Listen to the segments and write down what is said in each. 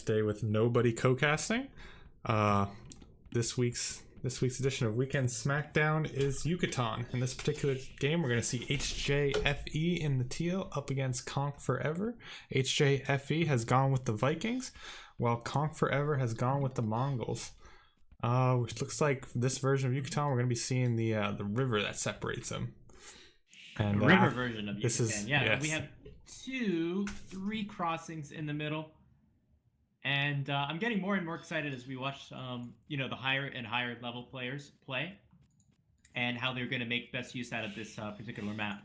today with nobody co-casting. This week's edition of Weekend Smackdown is Yucatan. In this particular game, we're going to see HJFE in the teal up against Conk Forever. HJFE has gone with the Vikings, while Conk Forever has gone with the Mongols. Which looks like this version of Yucatan, we're going to be seeing the river that separates them. And the river version of Yucatan. This is, yeah, yes. We have 3 crossings in the middle. And I'm getting more and more excited as we watch, the higher and higher level players play, and how they're going to make best use out of this particular map.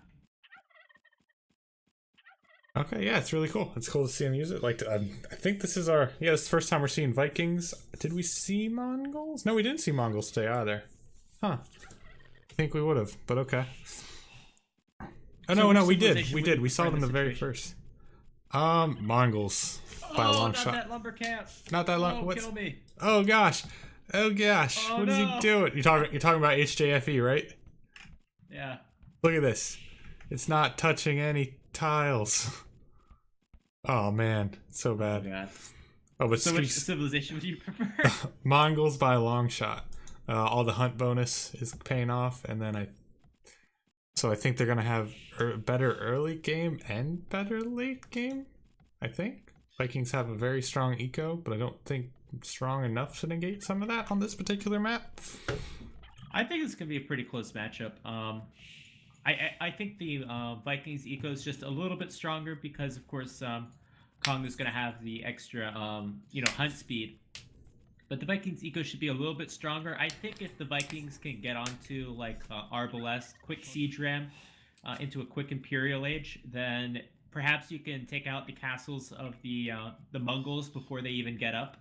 Okay, yeah, it's really cool. It's cool to see them use it. I think this is this is the first time we're seeing Vikings. Did we see Mongols? No, we didn't see Mongols today either. Huh? I think we would have, but okay. Oh no, we did. We saw them the very first. Mongols. By a long shot. That lumber camp. Not that long. What's... Kill me. Oh gosh. Oh, what is he doing? You're talking about HJFE, right? Yeah. Look at this. It's not touching any tiles. Oh man, it's so bad. Oh, God. Oh, but so which civilization would you prefer? Mongols by a long shot. All the hunt bonus is paying off, and then I think they're gonna have better early game and better late game. I think. Vikings have a very strong eco, but I don't think strong enough to negate some of that on this particular map. I think it's going to be a pretty close matchup. I think the Vikings eco is just a little bit stronger because, of course, Kong is going to have the extra, hunt speed. But the Vikings eco should be a little bit stronger. I think if the Vikings can get onto Arbalest, quick siege ram, into a quick Imperial Age, then perhaps you can take out the castles of the Mongols before they even get up.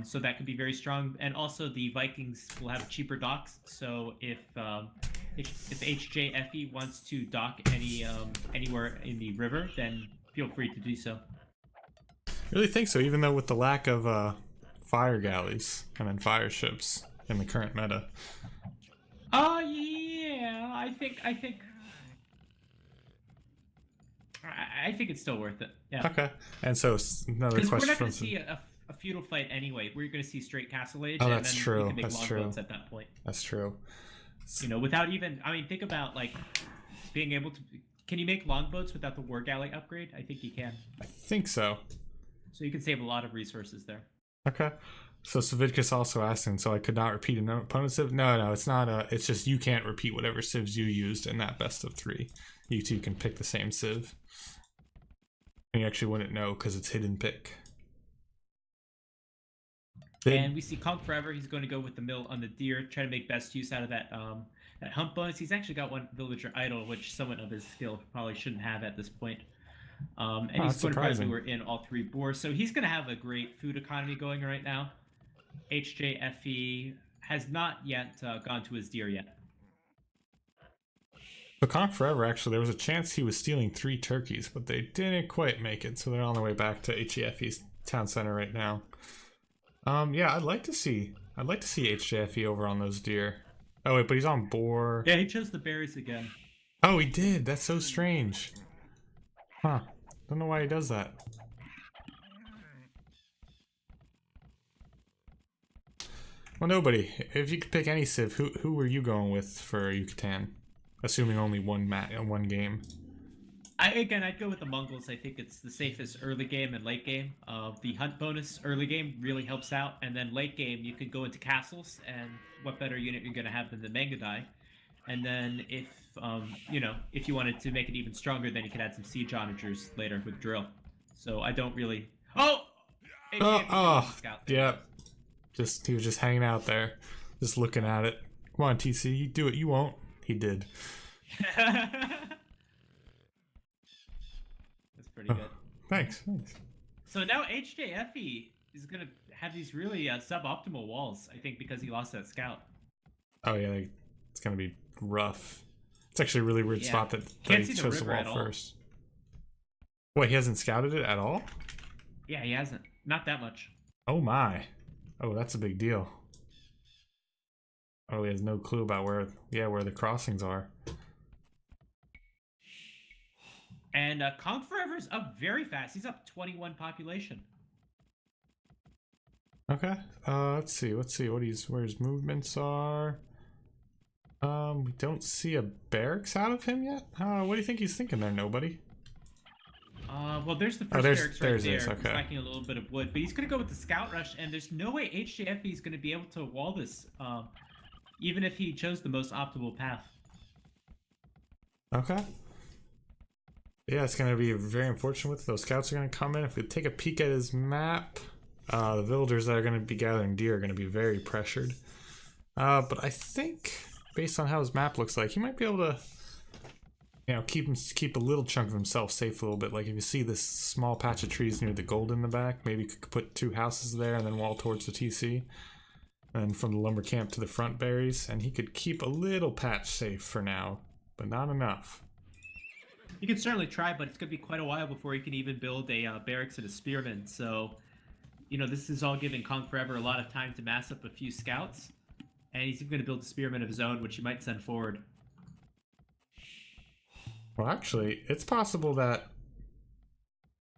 So that could be very strong. And also the Vikings will have cheaper docks. So if HJFE wants to dock anywhere in the river, then feel free to do so. I really think so, even though with the lack of fire galleys and then fire ships in the current meta. Yeah, I think it's still worth it. Yeah. Okay. And so another question. We're not going to see a feudal fight anyway. We're going to see straight castle age. Oh, that's and then true. You can make that's longboats true. at that point. That's true. Without even. I mean, think about being able to. Can you make longboats without the war galley upgrade? I think you can. I think so. So you can save a lot of resources there. Okay. So Savidkus also asking, so I could not repeat an opponent's civ? No, it's not. It's just you can't repeat whatever civs you used in that best of 3. You two can pick the same civ. And you actually wouldn't know because it's hidden pick. And we see Conk Forever. He's going to go with the mill on the deer, try to make best use out of that hunt bonus. He's actually got 1 villager idle, which someone of his skill probably shouldn't have at this point. And he's going to probably lure in all 3 boars. So he's going to have a great food economy going right now. HJFE has not yet gone to his deer yet. But Conk Forever, actually, there was a chance he was stealing 3 turkeys, but they didn't quite make it, so they're on their way back to HJFE's town center right now. Yeah, I'd like to see HJFE over on those deer. Oh wait, but he's on boar. Yeah, he chose the berries again. Oh, he did. That's so strange. Huh? Don't know why he does that. Well, nobody. If you could pick any civ, who were you going with for Yucatan? Assuming only one game. I'd go with the Mongols. I think it's the safest early game and late game. The hunt bonus early game really helps out, and then late game you could go into castles, and what better unit you're going to have than the Mangadai. And then if you wanted to make it even stronger, then you could add some siege onagers later with drill. So I don't really. Scout. Yeah. He was just hanging out there, just looking at it. Come on, TC, you do it. You won't. He did. That's pretty good. Thanks. So now HJFE is going to have these really suboptimal walls, I think, because he lost that scout. Oh, yeah. It's going to be rough. It's actually a really weird spot that he chose the wall first. Wait, he hasn't scouted it at all? Yeah, he hasn't. Not that much. Oh, my. Oh, that's a big deal. Oh, he has no clue about where the crossings are. And Conk Forever's up very fast. He's up 21 population. Okay. Let's see what where his movements are. We don't see a barracks out of him yet. What do you think he's thinking there, nobody? Well, there's the Oh, first barracks right there. okay. He's lacking a little bit of wood, but he's gonna go with the scout rush, and there's no way HJFE is gonna be able to wall this, even if he chose the most optimal path. Okay. Yeah, it's going to be very unfortunate with those scouts are going to come in. If we take a peek at his map, the villagers that are going to be gathering deer are going to be very pressured. But I think, based on how his map looks like, he might be able to, you know, keep a little chunk of himself safe a little bit. Like if you see this small patch of trees near the gold in the back, maybe you could put 2 houses there and then wall towards the TC. And from the lumber camp to the front berries, and he could keep a little patch safe for now, but not enough. You can certainly try, but it's going to be quite a while before he can even build a barracks and a spearman. So, you know, this is all giving Kong Forever a lot of time to mass up a few scouts. And he's even going to build a spearman of his own, which he might send forward. Well, actually, it's possible that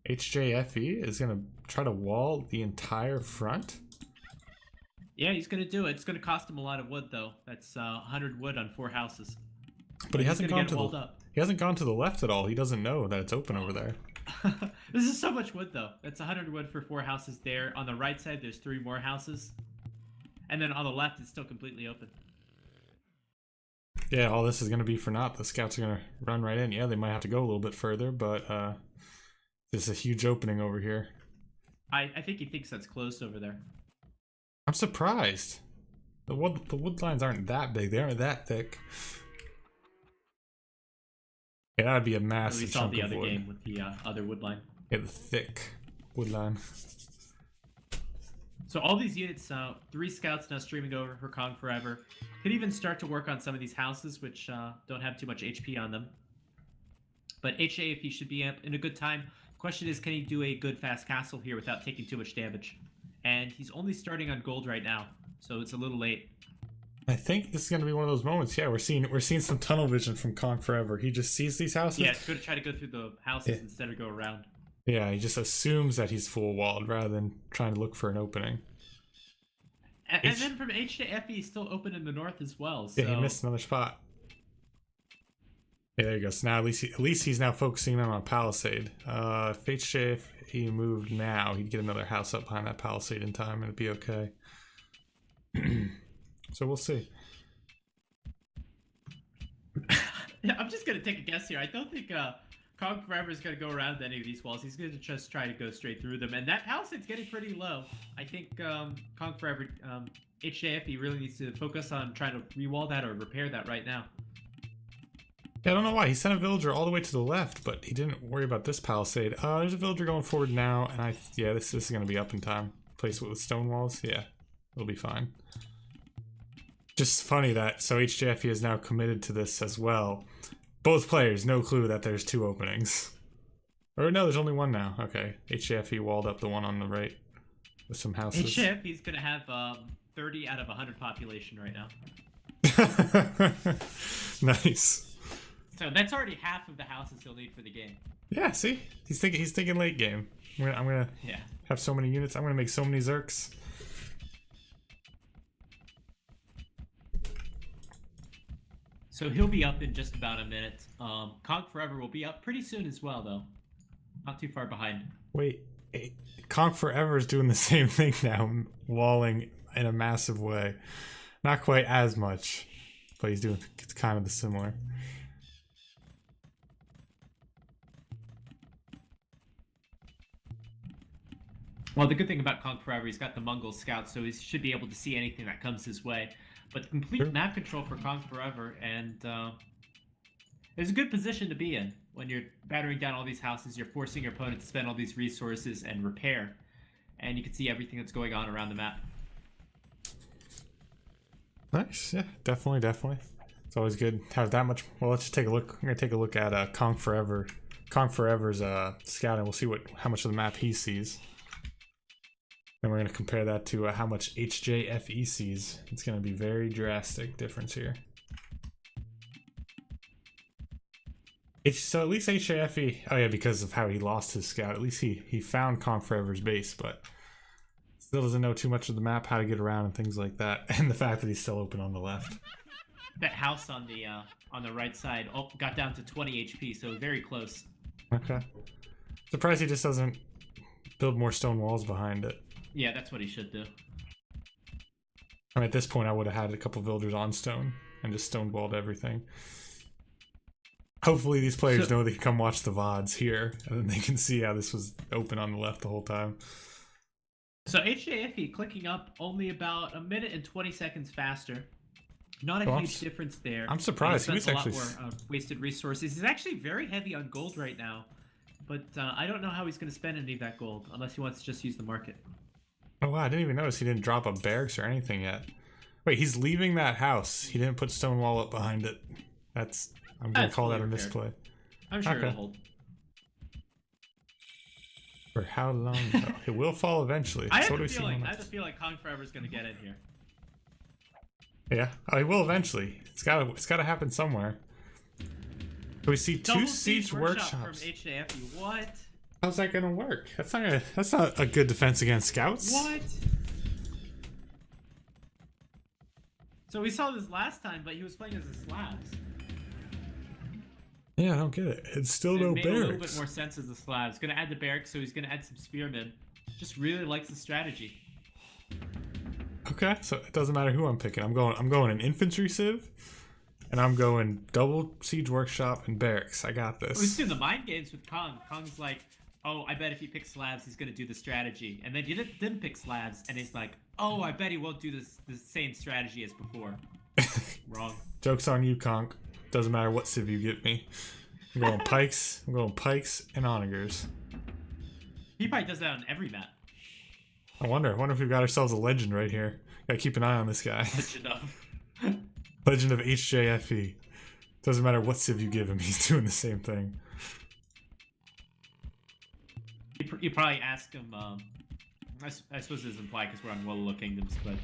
HJFE is going to try to wall the entire front. Yeah, he's going to do it. It's going to cost him a lot of wood, though. That's 100 wood on 4 houses. But he hasn't gone to the left at all. He doesn't know that it's open over there. This is so much wood, though. That's 100 wood for 4 houses there. On the right side, there's 3 more houses. And then on the left, it's still completely open. Yeah, all this is going to be for naught. The scouts are going to run right in. Yeah, they might have to go a little bit further, but there's a huge opening over here. I think he thinks that's closed over there. I'm surprised. The wood lines aren't that big. They aren't that thick. Yeah, that would be a massive chunk of wood. We saw the other game with the other wood line. Yeah, the thick wood line. So all these units, 3 scouts now streaming over for Kong Forever. Could even start to work on some of these houses, which don't have too much HP on them. But HA, if he should be in a good time. Question is, can he do a good fast castle here without taking too much damage? And he's only starting on gold right now, so it's a little late. I think this is going to be one of those moments. Yeah, we're seeing some tunnel vision from Kong Forever. He just sees these houses. Yeah, he's going to try to go through the houses instead of go around. Yeah, he just assumes that he's full walled rather than trying to look for an opening. And then from H to FE, he's still open in the north as well. So. Yeah, he missed another spot. Yeah, there you go. So now at least he's now focusing on a palisade. If HJFE moved now, he'd get another house up behind that palisade in time and it'd be okay. So we'll see. Yeah, I'm just gonna take a guess here. I don't think Kong Forever is gonna go around any of these walls. He's gonna just try to go straight through them, and that palisade's getting pretty low. I think Kong Forever, HJFE really needs to focus on trying to re-wall that or repair that right now. Yeah, I don't know why. He sent a villager all the way to the left, but he didn't worry about this palisade. There's a villager going forward now, and this is going to be up in time. Place it with stone walls. Yeah, it'll be fine. Just funny that, so HJFE is now committed to this as well. Both players, no clue that there's 2 openings. Or no, there's only 1 now. Okay, HJFE walled up the one on the right with some houses. HJFE's going to have 30 out of 100 population right now. Nice. So that's already half of the houses he'll need for the game. Yeah, see? He's thinking late game. I'm gonna have so many units. I'm gonna make so many Zerks. So he'll be up in just about a minute. Kong Forever will be up pretty soon as well, though. Not too far behind. Wait, Kong Forever is doing the same thing now, walling in a massive way. Not quite as much, but it's kind of the similar. Well, the good thing about Kong Forever, he's got the Mongol Scouts, so he should be able to see anything that comes his way. But complete map control for Kong Forever, and it's a good position to be in. When you're battering down all these houses, you're forcing your opponent to spend all these resources and repair. And you can see everything that's going on around the map. Nice, yeah, definitely. It's always good to have that much. Well, let's just take a look. I'm going to take a look at Kong Forever. Kong Forever's scout, and we'll see how much of the map he sees. Then we're going to compare that to how much HJFE sees. It's going to be very drastic difference here. So at least HJFE, oh yeah, because of how he lost his scout, at least he found Kong Forever's base, but Still doesn't know too much of the map, how to get around and things like that, and the fact that he's still open on the left. That house on the right side got down to 20 HP, so very close. Okay. Surprised he just doesn't build more stone walls behind it. Yeah, that's what he should do. I mean, at this point, I would have had a couple villagers on stone and just stone walled everything. Hopefully, these players know they can come watch the VODs here, and then they can see how this was open on the left the whole time. So HJFE clicking up only about 1 minute and 20 seconds faster. Not a huge difference there. I'm surprised. He spent a lot more wasted resources. He's actually very heavy on gold right now, but I don't know how he's going to spend any of that gold unless he wants to just use the market. Oh wow, I didn't even notice he didn't drop a barracks or anything yet. Wait, he's leaving that house. He didn't put stone wall up behind it. I'm gonna call that a misplay. I'm sure it'll hold. For how long though? It will fall eventually. I have a feeling Kong Forever is gonna get in here. Yeah, it will eventually. It's gotta happen somewhere. We see two siege workshops from HJFE. What? How's that gonna work? That's not a good defense against scouts. What? So we saw this last time, but he was playing as a Slavs. Yeah, I don't get it. It's still no barracks. It made a little bit more sense as the Slavs. Gonna add the barracks, so he's gonna add some spearmen. Just really likes the strategy. Okay, so it doesn't matter who I'm picking. I'm going an infantry civ, and I'm going double siege workshop and barracks. I got this. He's doing the mind games with Kong. Kong's like, oh, I bet if he picks Slavs, he's gonna do the strategy. And then you didn't pick Slavs, and he's like, oh, I bet he won't do the same strategy as before. Wrong. Joke's on you, Conk. Doesn't matter what civ you give me. I'm going pikes. I'm going pikes and onagers. He probably does that on every map. I wonder if we've got ourselves a legend right here. Gotta keep an eye on this guy. Legend of HJFE. Doesn't matter what civ you give him, he's doing the same thing. You probably ask him, I suppose this is implied because we're on World Kingdoms, but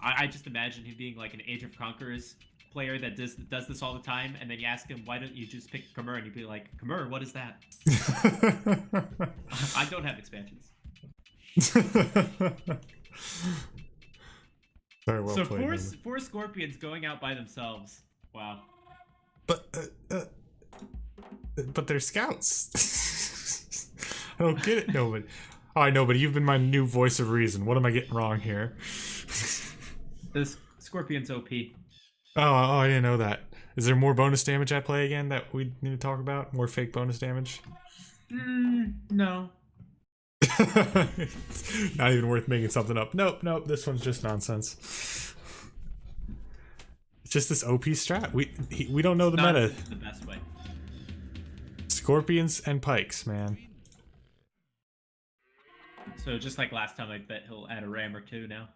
I just imagine him being like an Age of Conquerors player that does this all the time, and then you ask him, why don't you just pick Khmer, and you'd be like, Khmer, what is that? I don't have expansions. Very well so played, four scorpions going out by themselves. Wow. But they're scouts. I don't get it, nobody. Oh, I know, but you've been my new voice of reason. What am I getting wrong here? The scorpion's OP. Oh, I didn't know that. Is there more bonus damage at play again that we need to talk about? More fake bonus damage? No. Not even worth making something up. Nope, this one's just nonsense. It's just this OP strat. We don't know the meta. It's the best way. Scorpions and pikes, man. So just like last time, I bet he'll add a ram or two now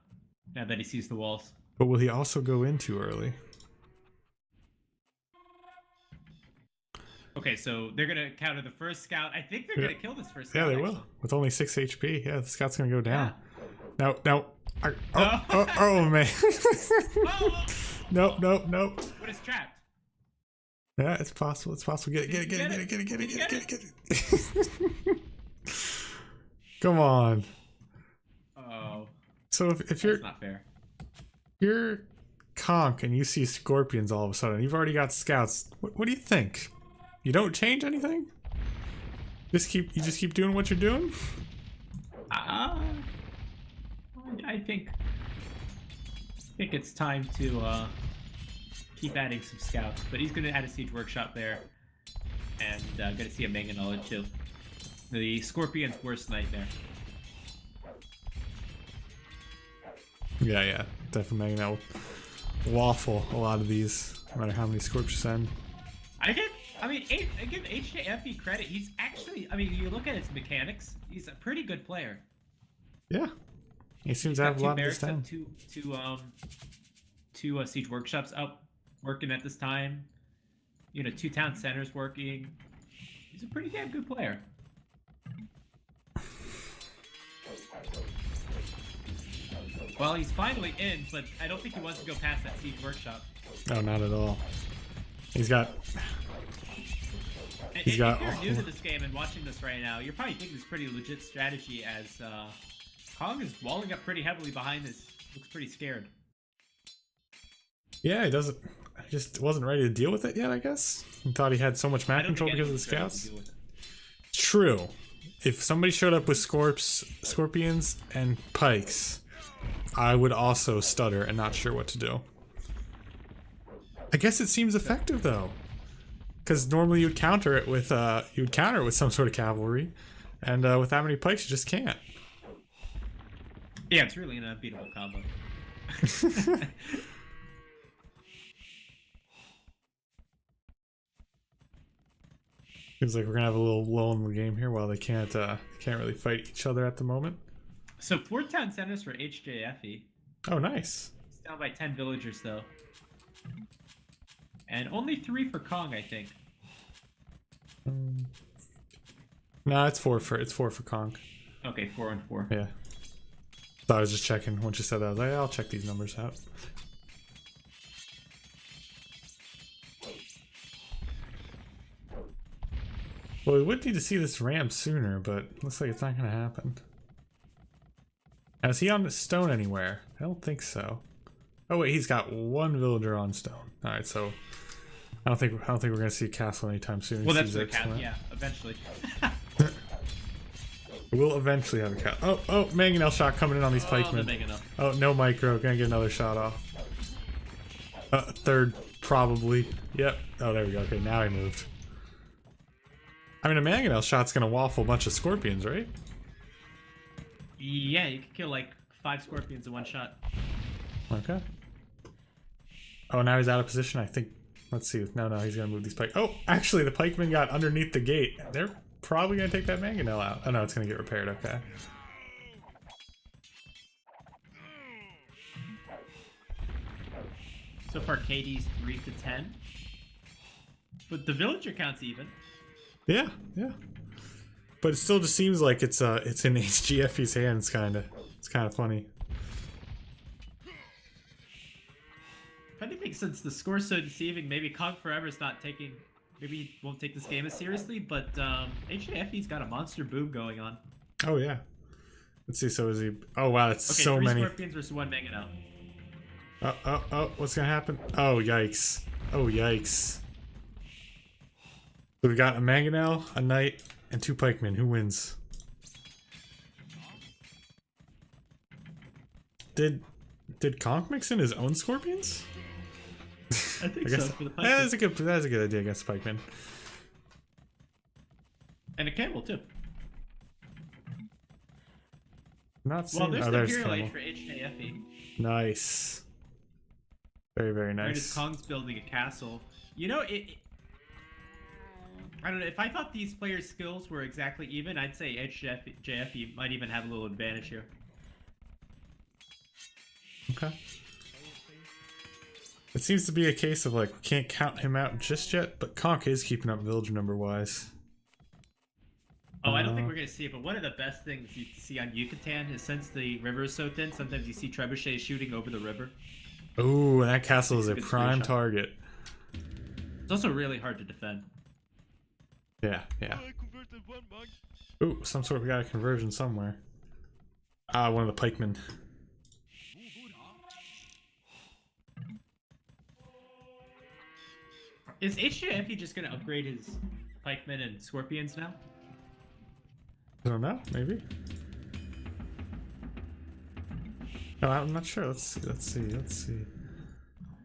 that he sees the walls. But will he also go in too early? Okay, so they're gonna counter the first scout. I think they're gonna kill this first scout. Yeah, they will. With only 6 HP. Yeah, the scout's gonna go down. Yeah. No. Oh man. Nope. But it's trapped. Yeah, it's possible. Get it. Come on. Oh. So if you're not fair. You're Conk and you see scorpions all of a sudden. You've already got scouts. What do you think? You don't change anything? You just keep doing what you're doing? I think it's time to keep adding some scouts, but he's gonna add a siege workshop there, and gonna see a Mangonella too. The scorpion's worst nightmare. Yeah, definitely Mangonella. Waffle a lot of these, no matter how many scorps you send. I give HJFE credit. He's actually, you look at his mechanics, he's a pretty good player. Yeah. He seems to have a lot of this down. Two siege workshops up working at this time. 2 town centers working. He's a pretty damn good player. Well, he's finally in, but I don't think he wants to go past that siege workshop. No, not at all. He's got He's got. If you're new to this game and watching this right now, you're probably thinking it's pretty legit strategy as Kong is walling up pretty heavily behind this. Looks pretty scared. Yeah, he doesn't. He just wasn't ready to deal with it yet, I guess. He thought he had so much map control because of the scouts. True. If somebody showed up with scorpions and pikes, I would also stutter and not sure what to do. I guess it seems effective though, because normally you'd counter it with some sort of cavalry, and with that many pikes you just can't. Yeah, it's really an unbeatable combo. Seems like we're gonna have a little lull in the game here while they can't really fight each other at the moment. So 4 town centers for HJFE. Oh, nice. It's down by 10 villagers though, and only 3 for Kong, I think. No, it's 4 for Kong. Okay, 4 and 4. Yeah. So I was just checking. Once you said that, I was like, I'll check these numbers out. Well, we would need to see this ramp sooner, but looks like it's not going to happen. Now, is he on the stone anywhere? I don't think so. Oh wait, he's got 1 villager on stone. All right, so I don't think we're going to see a castle anytime soon. Well, that's the castle. Yeah, eventually. We'll eventually have a castle. Oh, mangonel shot coming in on these pikemen. Oh, no micro. Gonna get another shot off. Third, probably. Yep. Oh, there we go. Okay, now he moved. I mean, a mangonel shot's gonna waffle a bunch of scorpions, right? Yeah, you can kill like 5 scorpions in 1 shot. Okay. Oh, now he's out of position. I think. Let's see. No, he's gonna move these pike. Oh, actually, the pikemen got underneath the gate. They're probably gonna take that mangonel out. Oh no, it's gonna get repaired. Okay. So far, KD's 3 to 10, but the villager count's even. Yeah. But it still just seems like it's in HGFE's hands, kinda. It's kind of funny. Funny thing, since the score's so deceiving, maybe Kong Forever's not taking. Maybe he won't take this game as seriously, but HJFE's got a monster boom going on. Oh yeah. Let's see. So is he? Oh wow, that's okay, so 3 many. Scorpions versus 1 mangonel. Oh! What's gonna happen? Oh yikes! Oh yikes! So we got a mangonel, a knight, and 2 pikemen. Who wins? Did Conk mix in his own scorpions? I think so. For the pikemen. That's a good idea against pikemen. And a camel too. Not seeing. Well, there's oh, the there's Imperial camel. Age for HJFE. Nice. Very, very Right nice. as Kong's building a castle. You know, I don't know, if I thought these players' skills were exactly even, I'd say HJFE might even have a little advantage here. Okay. It seems to be a case of like, we can't count him out just yet, but Conk is keeping up villager number wise. Oh, I don't think we're going to see it, but one of the best things you see on Yucatan is since the river is so thin, sometimes you see trebuchets shooting over the river. Ooh, and that castle is a prime target. It's also really hard to defend. Yeah. Ooh, we got a conversion somewhere. One of the pikemen. Is HJFE just going to upgrade his pikemen and scorpions now? I don't know, maybe. No, I'm not sure. Let's see.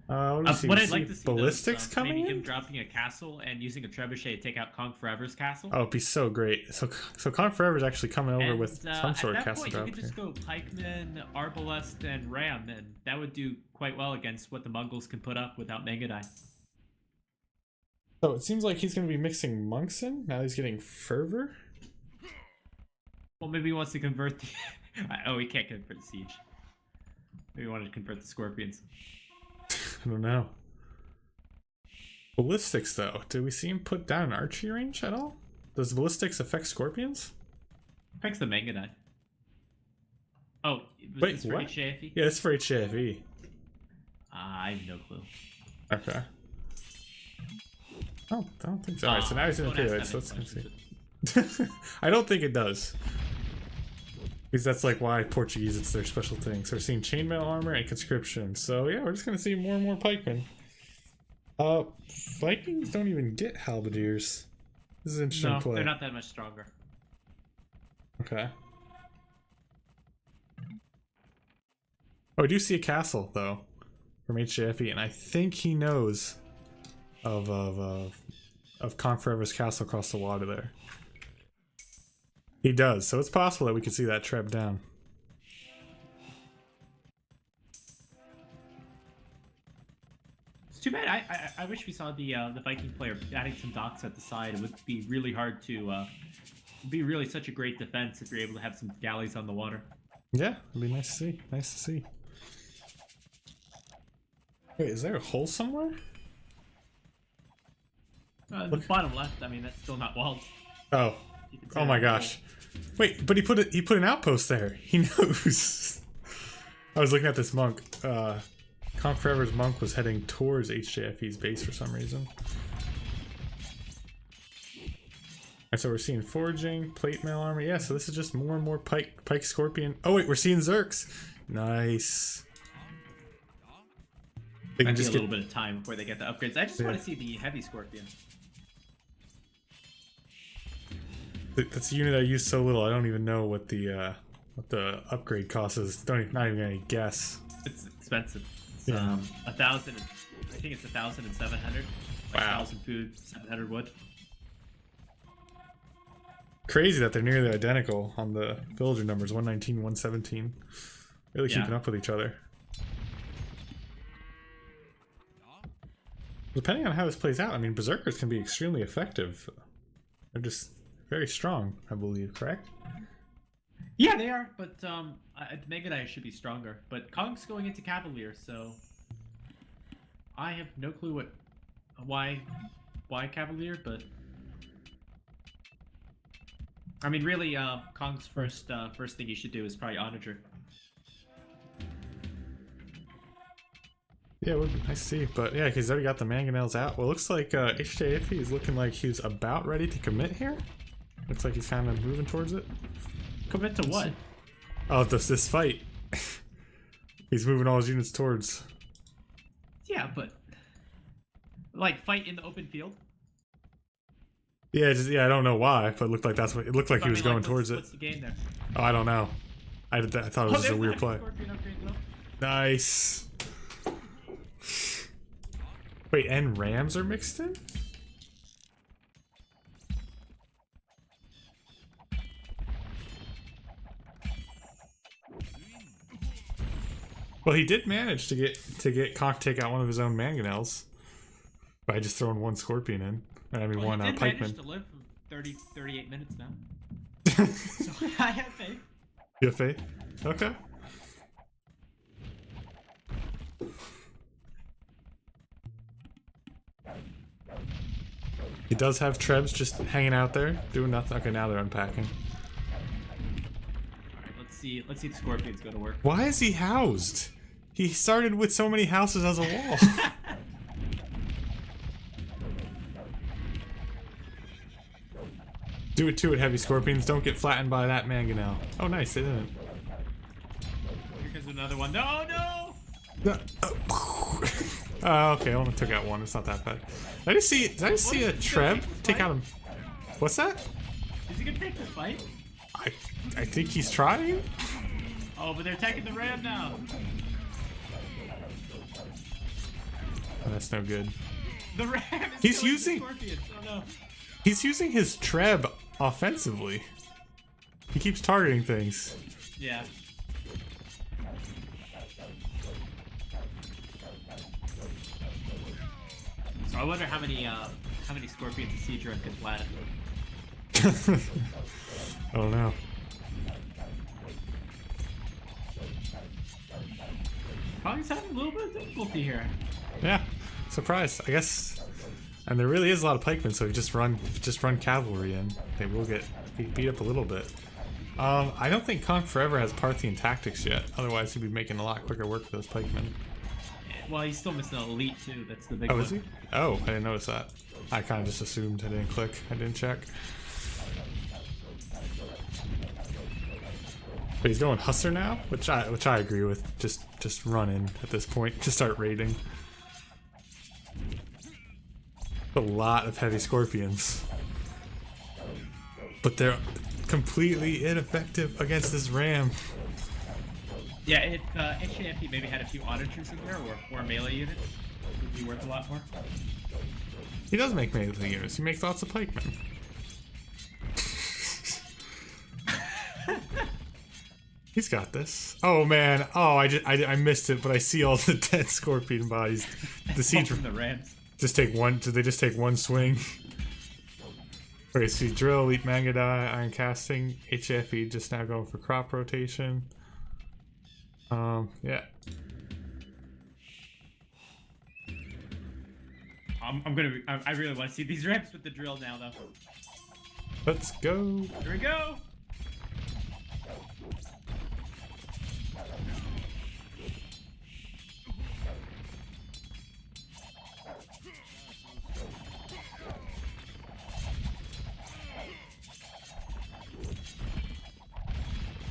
What I'd like to see ballistics though, coming maybe in? him dropping a castle and using a trebuchet to take out Kong Forever's castle. Oh, it'd be so great. So Conk Forever is actually coming over with some sort of castle drop you could just go pikemen, arbalest, and ram, and that would do quite well against what the Mongols can put up without Megadai. So it seems like he's going to be mixing monks in. Now he's getting fervor. Well, maybe he wants to convert the... oh, he can't convert the siege. Maybe he wanted to convert the scorpions. I don't know. Ballistics, though. Did we see him put down an archery range at all? Does ballistics affect scorpions? Affects the Megadai. Oh, wait, this for what? HJFE? Yeah, it's for HJFE. I have no clue. Okay. Oh, I don't think so. Alright, so now he's in the don't pit. ask So that let's many see. questions. I don't think it does. Because that's like why Portuguese, it's their special thing. So we're seeing chainmail armor and conscription. So yeah, we're just gonna see more and more pikemen. Vikings don't even get halberdiers. This is an interesting play. They're not that much stronger. Okay. Oh, we do see a castle though from HJFE, and I think he knows of Conquerors castle across the water there. He does, so it's possible that we could see that trap down. It's too bad. I wish we saw the Viking player adding some docks at the side. It would be really hard to. It'd be really such a great defense if you're able to have some galleys on the water. Yeah, it'd be nice to see. Nice to see. Wait, is there a hole somewhere? The bottom left. I mean, that's still not walled. Oh. Oh my gosh. Wait, but he put an outpost there. He knows. I was looking at this monk. Conquerors monk was heading towards HJFE's base for some reason. Alright, so we're seeing foraging, plate mail armor. Yeah, so this is just more and more pike scorpion. Oh wait, we're seeing Zerks. Nice. They can Might be just a little bit of time before they get the upgrades. I just want to see the heavy scorpion. That's a unit I use so little. I don't even know what the upgrade cost is. Not even gonna guess. It's expensive. It's Yeah. 1,000. I think it's 1,700. Like Wow. 1,000 food, 700 wood. Crazy that they're nearly identical on the villager numbers. 119, 117. Really keeping up with each other. Depending on how this plays out, I mean, berserkers can be extremely effective. They're just very strong, I believe, correct? Yeah, they are, but Megadai should be stronger. But Kong's going into Cavalier, so I have no clue why Cavalier, but I mean, really, Kong's first thing he should do is probably Onager. Yeah, it would be nice to see, but yeah, he's already got the mangonels out. Well, it looks like HJFE is looking like he's about ready to commit here. Looks like he's kind of moving towards it. Commit to what? Oh, this fight. He's moving all his units towards. Yeah, but like fight in the open field. Yeah, I don't know why, but it looked like that's what it looked like. He was going towards it. What's the game there? Oh, I don't know. I thought it was just a weird play. Scorpion upgrade, though. Nice. Wait, and rams are mixed in? Well, he did manage to get Conk take out one of his own mangonels by just throwing one scorpion in. I mean, one he did pikeman. manage to live for 38 minutes now. So I have faith. You have faith? Okay. He does have Trebs just hanging out there, doing nothing. Okay, now they're unpacking. Alright, let's see the scorpions go to work. Why is he housed? He started with so many houses as a wall. Do it to it, heavy scorpions. Don't get flattened by that mangonel. Oh, nice, they didn't. Here comes another one. No, no! Okay, I only took out one. It's not that bad. Did I see a Treb take out him? What's that? Is he gonna take this fight? I think he's trying. Oh, but they're attacking the ram now. Oh, that's no good. The ram is He's killing using- the scorpions. Oh no. He's using his Treb offensively. He keeps targeting things. Yeah. So I wonder how many scorpions a siege run could flatten. I don't know. Probably having a little bit of difficulty here. Yeah, surprised. I guess. And there really is a lot of pikemen, so just run cavalry in. They will get beat up a little bit. I don't think Conk Forever has Parthian tactics yet. Otherwise, he'd be making a lot quicker work for those pikemen. Well, he's still missing an elite too. That's the big Oh, one. is he? Oh, I didn't notice that. I kind of just assumed. I didn't click. I didn't check. But he's going Hustler now, which I agree with. Just run in at this point. Just start raiding. A lot of heavy scorpions, but they're completely ineffective against this ram. Yeah, if HJFE maybe had a few auditors in there or melee units, it would be worth a lot more. He does make melee units. He makes lots of pikemen. He's got this. Oh man. Oh, I missed it, but I see all the dead scorpion bodies. The siege from the rams. Just take one. Did they just take one swing? Okay, see drill, elite manga die, iron casting, HFE just now going for crop rotation. Yeah. I really want to see these ramps with the drill now, though. Let's go. Here we go.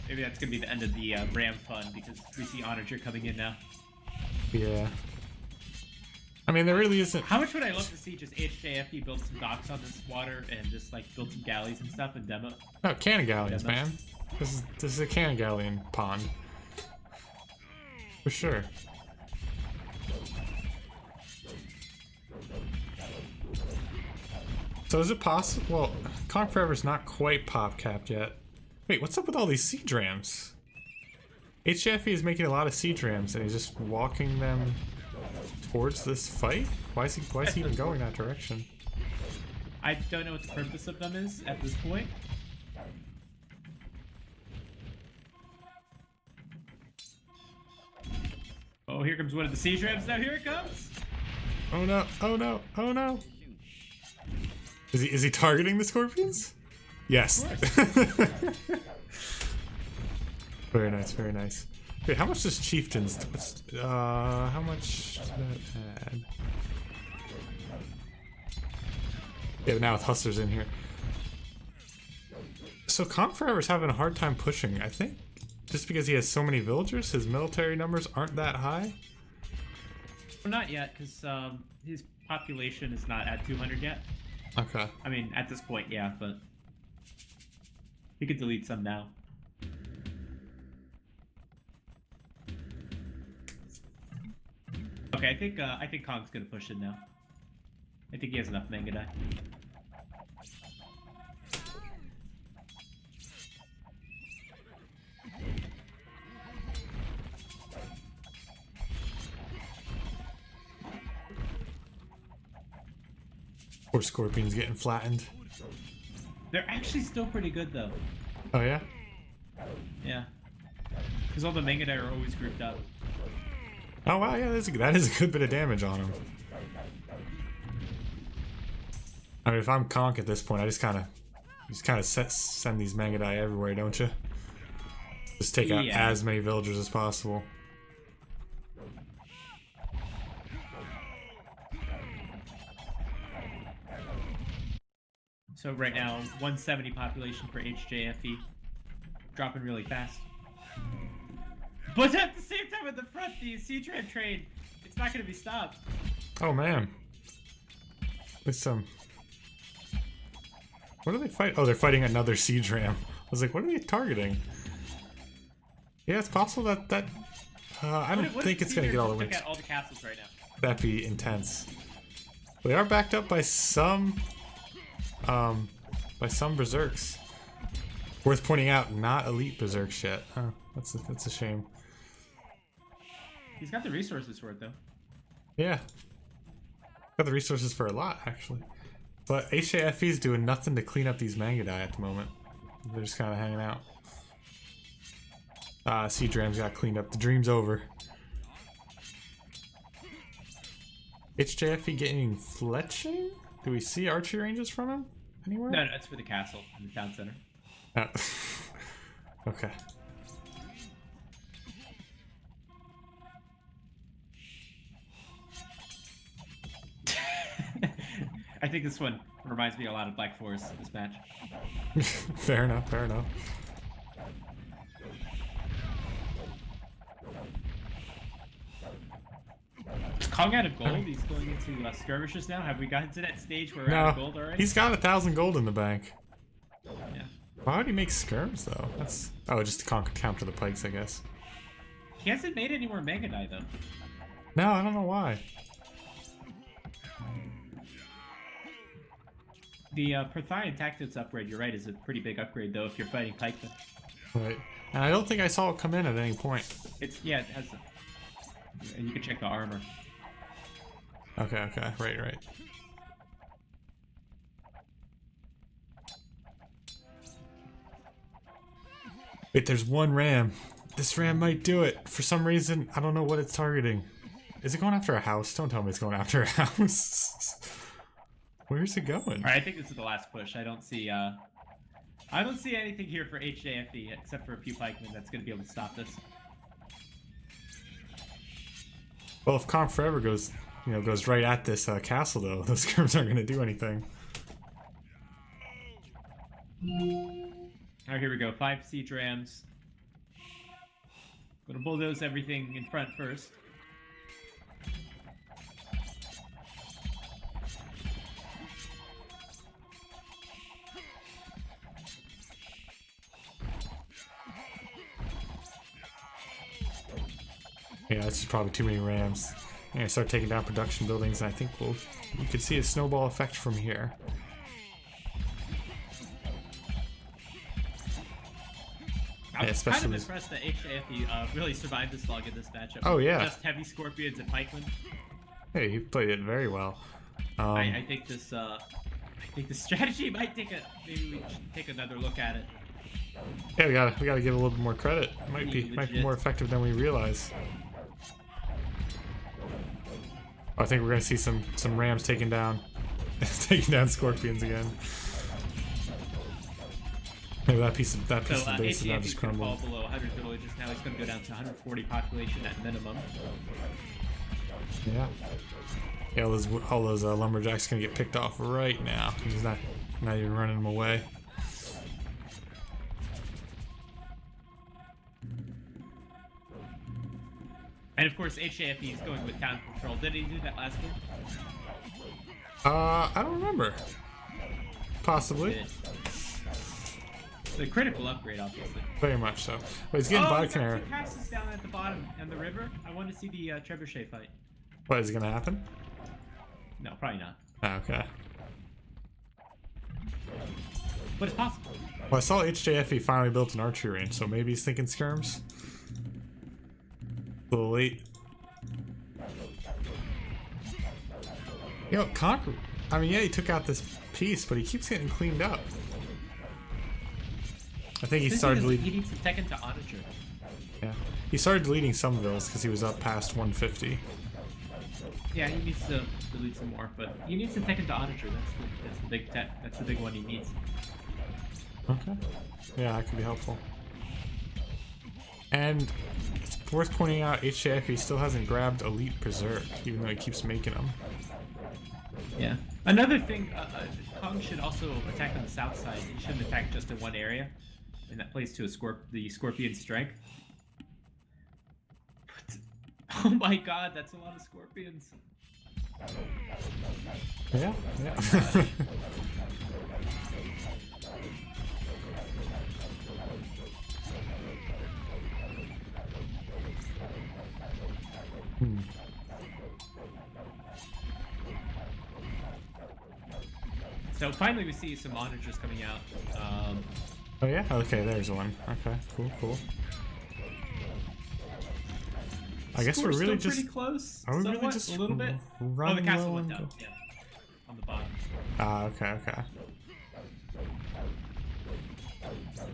Maybe that's gonna be the end of the ram fun because we see Onager coming in now. Yeah. I mean, there really isn't. How much would I love to see just HJFE build some docks on this water and just like build some galleys and stuff and demo? Oh, cannon galleons, man. This is a cannon galleon pond. For sure. So is it possible? Well, Conk Forever's not quite pop capped yet. Wait, what's up with all these siege rams? HJFE is making a lot of siege rams and he's just walking them towards this fight? Why is he even going that direction? I don't know what the purpose of them is at this point. Oh, here comes one of the siege rams. Now here it comes. Oh no! Oh no! Oh no! Is he targeting the scorpions? Yes. Very nice. Very nice. Wait, how much does chieftains? How much does that add? Yeah, but now with hustlers in here. So Conk Forever's having a hard time pushing. I think just because he has so many villagers, his military numbers aren't that high. Well, not yet, because his population is not at 200 yet. Okay. I mean, at this point, yeah, but he could delete some now. Okay, I think Kong's gonna push it now. I think he has enough manga die. Poor scorpions getting flattened. They're actually still pretty good though. Oh yeah? Yeah. Because all the manga die are always grouped up. Oh wow, yeah, that is a good bit of damage on him. I mean, if I'm Conk at this point, I just kind of send these manga die everywhere, don't you? Just take out as many villagers as possible. So right now, 170 population for HJFE, dropping really fast. But at the same time, at the front, the siege ram train, it's not going to be stopped. Oh man. With some. What are they fighting? Oh, they're fighting another siege ram. I was like, what are they targeting? Yeah, it's possible that I don't think it's going to get all the wins. All the castles right now. That'd be intense. They are backed up by some berserks. Worth pointing out, not elite berserks yet. Oh, that's a shame. He's got the resources for it though. Yeah. Got the resources for a lot actually. But HJFE is doing nothing to clean up these manga die at the moment. They're just kind of hanging out. Siege rams got cleaned up. The dream's over. HJFE getting fletching? Do we see archery ranges from him anywhere? No, it's for the castle in the town center. Oh. Okay. think this one reminds me a lot of Black Forest, this match. Fair enough, fair enough. Is Kong out of gold? He's going into skirmishes now? Have we gotten to that stage where we're out of gold already? He's got 1,000 gold in the bank. Yeah. Why would he make skirms though? That's just to counter the pikes, I guess. He hasn't made any more Mega Die though. No, I don't know why. The Prothaian Tactics upgrade, you're right, is a pretty big upgrade though if you're fighting pikemen. Right. And I don't think I saw it come in at any point. It has and you can check the armor. Okay, right. Wait, there's one ram. This ram might do it. For some reason, I don't know what it's targeting. Is it going after a house? Don't tell me it's going after a house. Where's it going? Alright, I think this is the last push. I don't see anything here for HJFE except for a few pikemen that's gonna be able to stop this. Well, if Conk Forever goes right at this castle, though, those skirms aren't going to do anything. Alright, here we go. 5 siege rams. Gonna bulldoze everything in front first. Yeah, this is probably too many rams. I'm gonna start taking down production buildings, and I think we could see a snowball effect from here. I'm kind of impressed that HJFE really survived this long in this matchup. Oh yeah, just heavy scorpions and pikemen. Hey, he played it very well. I think this strategy might maybe we should take another look at it. Yeah, we gotta give it a little bit more credit. It might be more effective than we realize. I think we're gonna see some rams taking down scorpions again. Maybe that piece of the base is now just crumbling. Fall below 100 villages now. He's gonna go down to 140 population at minimum. Yeah, all those lumberjacks gonna get picked off right now. He's not even running them away. And of course, HJFE is going with town control. Did he do that last game? I don't remember. Possibly. The critical upgrade, obviously. Very much so. But he's getting body canary. Two passes down at the bottom and the river. I want to see the trebuchet fight. What is it gonna happen? No, probably not. Ah, okay. But it's possible. Well, I saw HJFE finally built an archery range, so maybe he's thinking skirms. A little late. Conquer. I mean, yeah, he took out this piece, but he keeps getting cleaned up. I think he started leading. He needs to tech into Onager. Yeah, he started deleting some of those because he was up past 150. Yeah, he needs to delete some more, but he needs to tech into Onager. That's the big tech. That's the big one he needs. Okay. Yeah, that could be helpful. And it's worth pointing out, HJFE still hasn't grabbed Elite Berserk, even though he keeps making them. Yeah. Another thing, Kong should also attack on the south side. He shouldn't attack just in one area, and that plays to the Scorpion strength. But, oh my god, that's a lot of Scorpions. Yeah. So finally we see some onagers coming out. Oh yeah? Okay, there's one. Okay, cool. I guess we're really just... pretty close. Are we really just a little bit? Oh, the castle went down. Yeah, on the bottom. Ah, okay.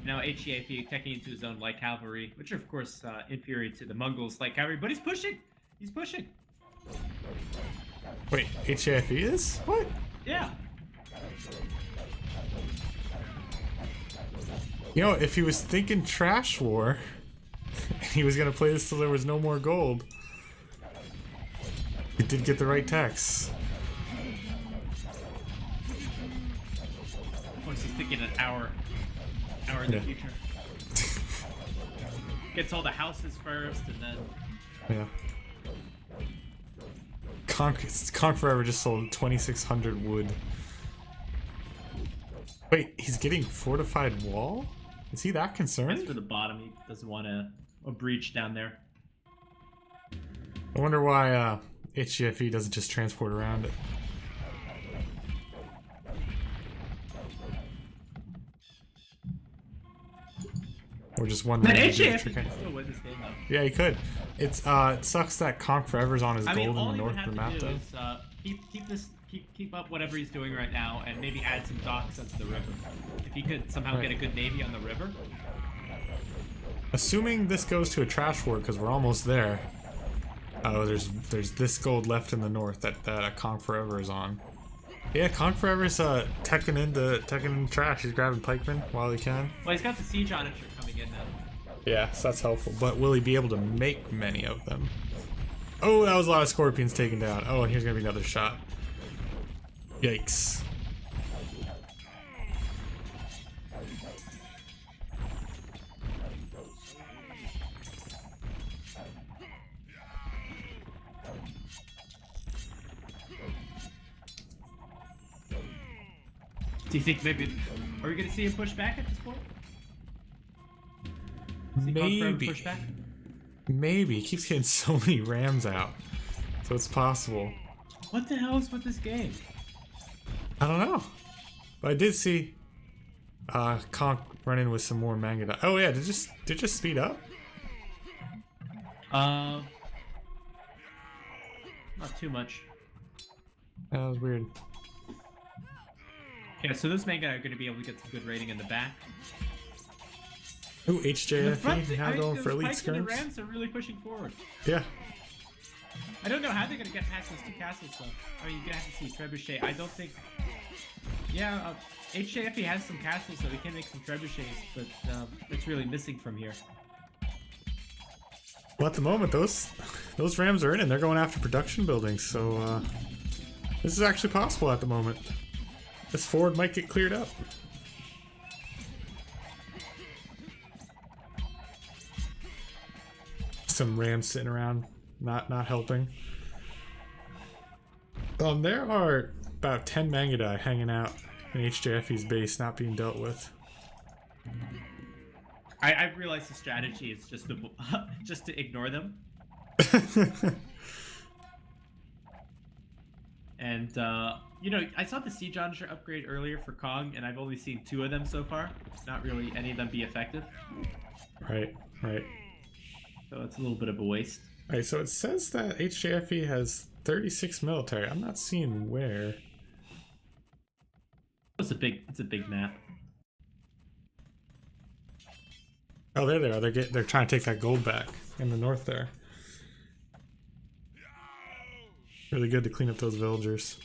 Now HJFE teching into his own light cavalry, which are of course inferior to the Mongols' light cavalry, but he's pushing! He's pushing! Wait, HJFE is? What? Yeah! If he was thinking trash war, he was gonna play this till there was no more gold. He did get the right text. thinking an hour in the future. Gets all the houses first, and then. Yeah. Conk Forever just sold 2,600 wood. Wait, he's getting fortified wall? Is he that concerned? That's for the bottom. He doesn't want a breach down there. I wonder why HGFE doesn't just transport around it. Or just one. But HGFE can still win this game though. Yeah, he could. It sucks that Conk Forever's on his gold in the north of the map though. Keep up whatever he's doing right now, and maybe add some docks onto the river. If he could somehow get a good navy on the river. Assuming this goes to a trash war, because we're almost there. Oh, there's this gold left in the north that Conk Forever is on. Yeah, Conk Forever's teching into trash. He's grabbing pikemen while he can. Well, he's got the siege onager coming in now. Yeah, so that's helpful. But will he be able to make many of them? Oh, that was a lot of scorpions taken down. Oh, and here's gonna be another shot. Yikes. Do you think maybe... Are we going to see him push back at this point? Maybe. Push back? Maybe. He keeps getting so many rams out. So it's possible. What the hell is with this game? I don't know. But I did see Conk run in with some more manga. Oh yeah, did it just speed up? Not too much. That was weird. Yeah, so this manga are going to be able to get some good rating in the back. Ooh, HJFE now going for elite skirms. The Rams are really pushing forward. Yeah. I don't know how they're going to get past those two castles, though. I mean, you're going to have to see Trebuchet. I don't think... Yeah, HJFE has some castles, so we can make some Trebuchets, but it's really missing from here. Well, at the moment, those Rams are in, and they're going after production buildings, so this is actually possible at the moment. This ford might get cleared up. Some Rams sitting around, not helping. There are about 10 Mangadai hanging out in HJFE's base, not being dealt with. I've realized the strategy is just to ignore them. And you know, I saw the Siege Onager upgrade earlier for Kong, and I've only seen 2 of them so far. Not really any of them be effective. Right. So it's a little bit of a waste. Alright, so it says that HJFE has 36 military. I'm not seeing where. It's a big map. Oh, there they are. They're trying to take that gold back in the north there. Really good to clean up those villagers.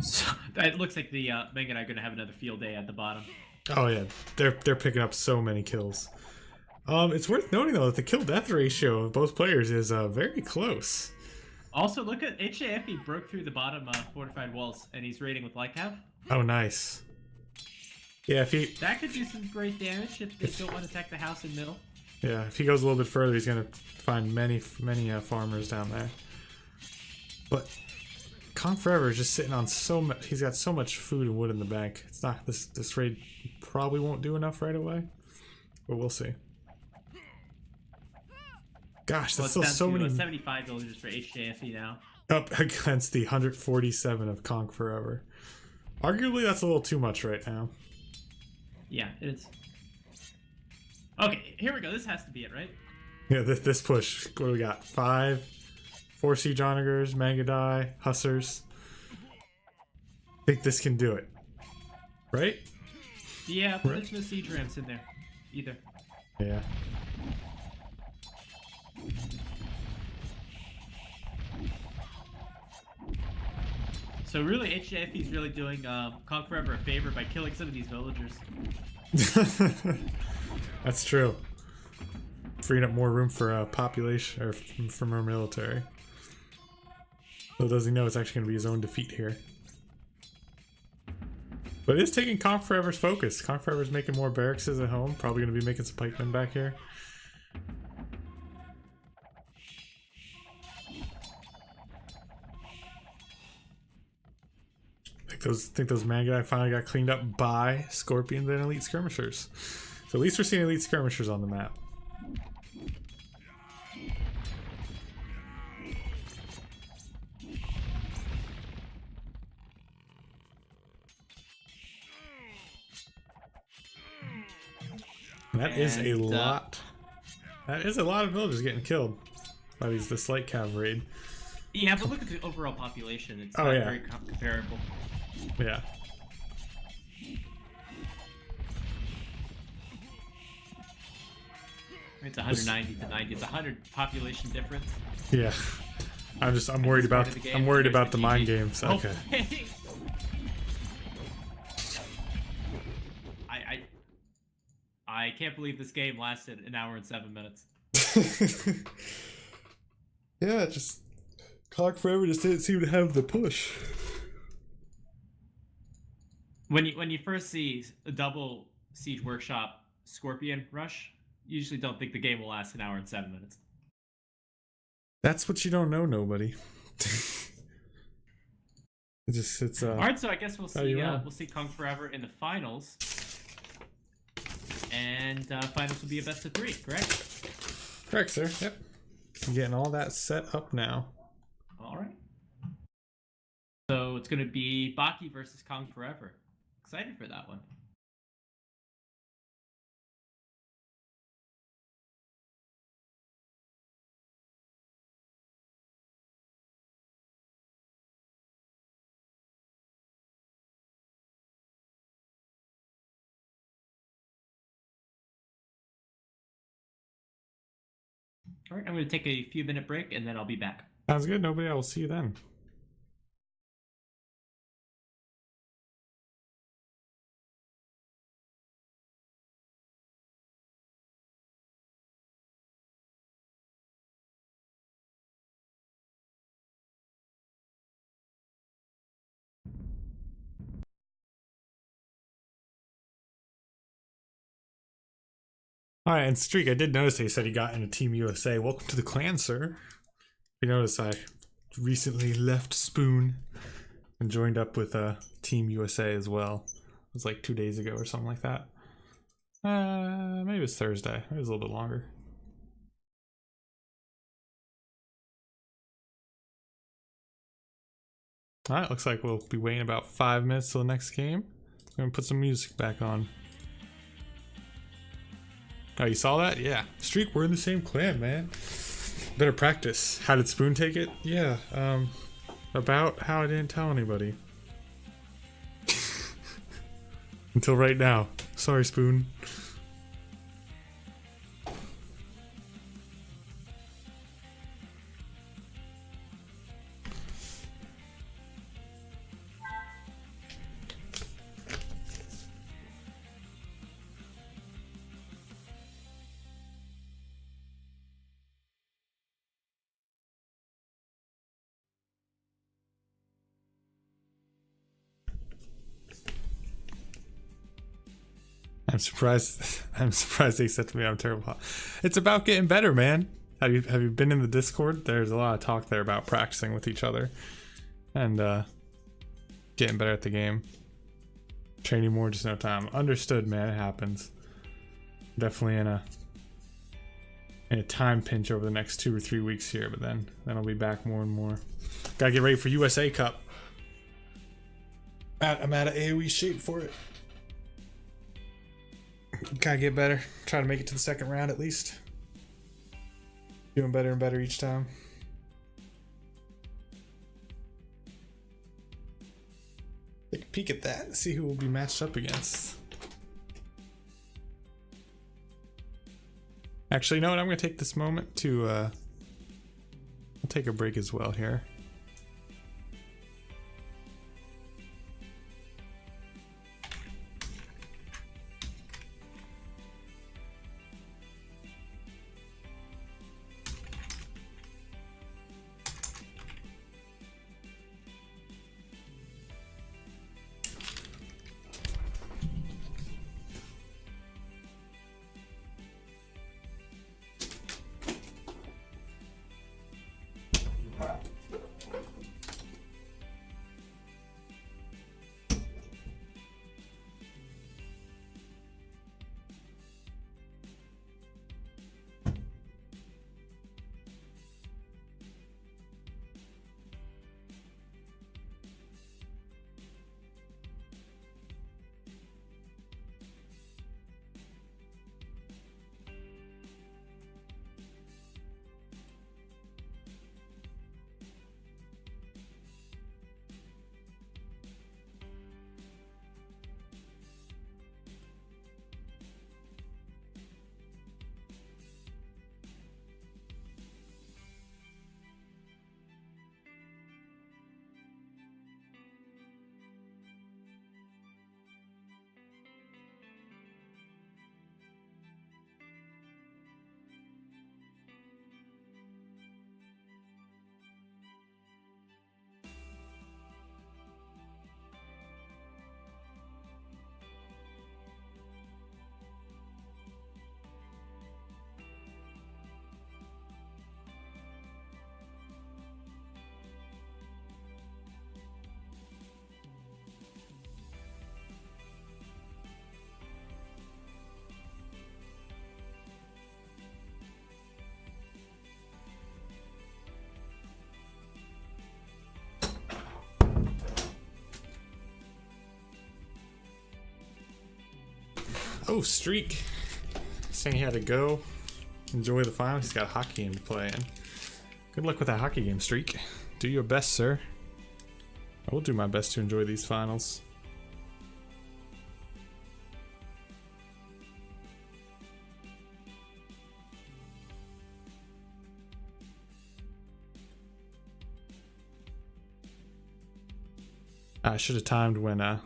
So it looks like the Megan and I are going to have another field day at the bottom. Oh yeah, they're picking up so many kills. It's worth noting though that the kill-death ratio of both players is very close. Also, look at HJFE broke through the bottom fortified walls, and he's raiding with Lycav. Oh, nice. Yeah, that could do some great damage if they don't want to attack the house in middle. Yeah, if he goes a little bit further, he's gonna find many farmers down there. But Conk Forever is just sitting on so much. He's got so much food and wood in the bank. It's not this raid probably won't do enough right away, but we'll see. Gosh, that's still so many. 75 villagers for HJFE now. Up against the 147 of Conk Forever. Arguably, that's a little too much right now. Yeah, it is. Okay, here we go. This has to be it, right? Yeah, this push. What do we got? 4 Siege Onagers, Mangadai, Hussars. I think this can do it. Right? Yeah, but there's no siege ramps in there either. Yeah. So really, HJFE is really doing Conk Forever a favor by killing some of these villagers. That's true. Freeing up more room for population or from our military. So does he know it's actually going to be his own defeat here? But it is taking Conk Forever's focus. Conk Forever's making more barracks at home. Probably going to be making some pikemen back here. I think those Magi finally got cleaned up by Scorpions and Elite Skirmishers. So at least we're seeing Elite Skirmishers on the map. That is a lot. That is a lot of villagers getting killed by this light cav raid. Yeah, but look at the overall population. It's not very comparable. Yeah. It's 190 to 90. It's 100 population difference. Yeah. I'm worried about the mind games. Okay. I can't believe this game lasted an hour and 7 minutes. Yeah, just Conk Forever just didn't seem to have the push. When you first see a double Siege Workshop Scorpion rush, you usually don't think the game will last an hour and 7 minutes. That's what you don't know, nobody. It's all right, so I guess we'll see Conk Forever in the finals. And finals will be a best of 3, correct? Correct, sir. Yep. I'm getting all that set up now. All right. So it's going to be Baki versus Conk Forever. Excited for that one. All right, I'm going to take a few minute break and then I'll be back. Sounds good. Nobody. I will see you then. All right, and Streak, I did notice that he said he got into Team USA. Welcome to the clan, sir. You notice I recently left Spoon and joined up with Team USA as well. It was like 2 days ago or something like that. Maybe it was Thursday. Maybe it was a little bit longer. All right, looks like we'll be waiting about 5 minutes till the next game. I'm gonna put some music back on. Oh, you saw that? Yeah. Streak, we're in the same clan, man. Better practice. How did Spoon take it? Yeah, about how I didn't tell anybody. Until right now. Sorry, Spoon. I'm surprised they said to me I'm terrible. It's about getting better, man. Have you been in the Discord? There's a lot of talk there about practicing with each other and getting better at the game. Training more, just no time. Understood, man. It happens. Definitely in a time pinch over the next 2 or 3 weeks here, but then I'll be back more and more. Gotta get ready for USA Cup. I'm out of AoE shape for it. Gotta get better. Try to make it to the second round at least. Doing better and better each time. Take a peek at that and see who we'll be matched up against. Actually, you know what? I'm gonna take this moment to I'll take a break as well here. Oh, Streak. Saying he had to go. Enjoy the finals. He's got a hockey game to play in. Good luck with that hockey game, Streak. Do your best, sir. I will do my best to enjoy these finals. I should have timed when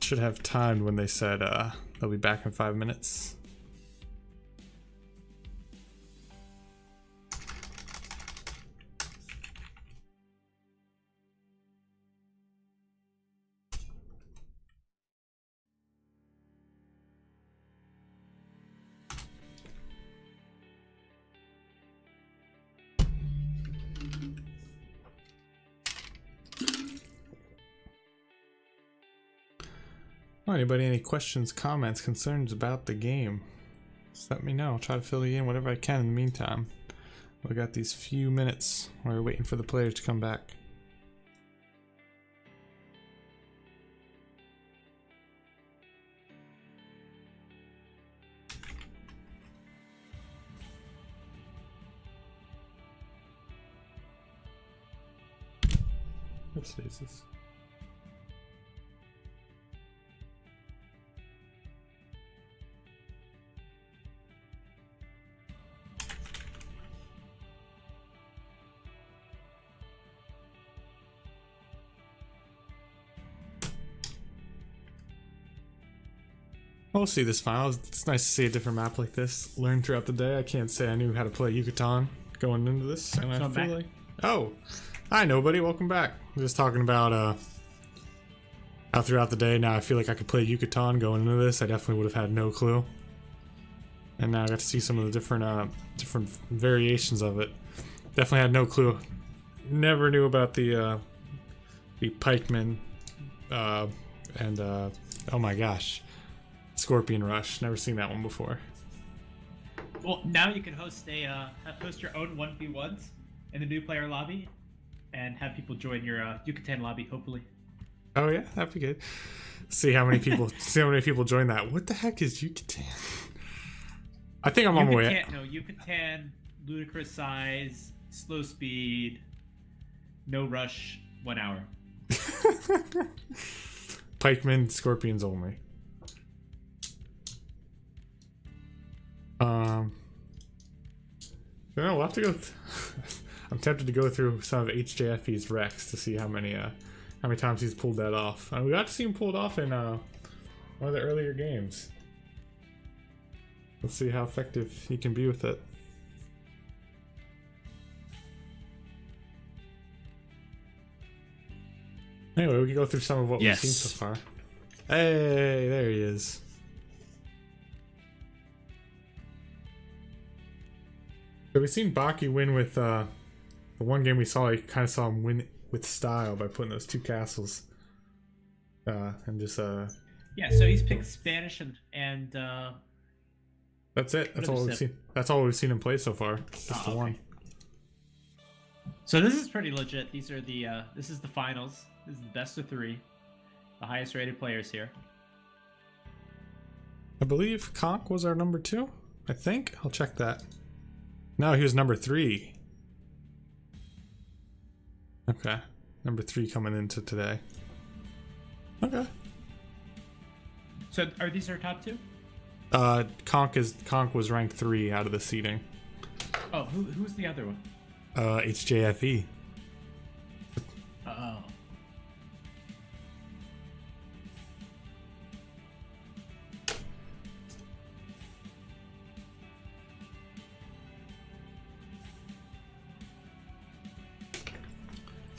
should have timed when they said they'll be back in 5 minutes. Oh, anybody any questions, comments, concerns about the game? Just let me know. I'll try to fill you in whatever I can in the meantime. We got these few minutes while we're waiting for the players to come back. What's this? We'll see this final. It's nice to see a different map like this. Learn throughout the day. I can't say I knew how to play Yucatan going into this. And I feel like... Oh! Hi, nobody. Welcome back. We're just talking about how throughout the day now I feel like I could play Yucatan going into this. I definitely would have had no clue. And now I got to see some of the different variations of it. Definitely had no clue. Never knew about the pikemen and oh my gosh. Scorpion Rush. Never seen that one before. Well, now you can host your own 1v1s in the new player lobby, and have people join your Yucatan lobby. Hopefully. Oh yeah, that'd be good. See how many people. See how many people join that. What the heck is Yucatan? I think I'm on my way. No, Yucatan, ludicrous size, slow speed, no rush, 1 hour. Pikemen, scorpions only. No, we'll have to go. I'm tempted to go through some of HJFE's Rex to see how many times he's pulled that off. We got to see him pulled off in one of the earlier games. Let's see how effective he can be with it. Anyway, we can go through some of what we've seen so far. Hey, there he is. So we've seen Baki win with the one game we saw. I kind of saw him win with style by putting those two castles and just yeah. So he's picked Spanish and that's it. That's all we've seen. That's all we've seen him play so far. Just the one. So this is pretty legit. These are the this is the finals. This is the best of 3. The highest rated players here. I believe Conk was our number 2. I think. I'll check that. No, he was number 3. Okay. Number 3 coming into today. Okay. So are these our top 2? Conk was ranked 3 out of the seeding. Oh, who's the other one? HJFE. Oh.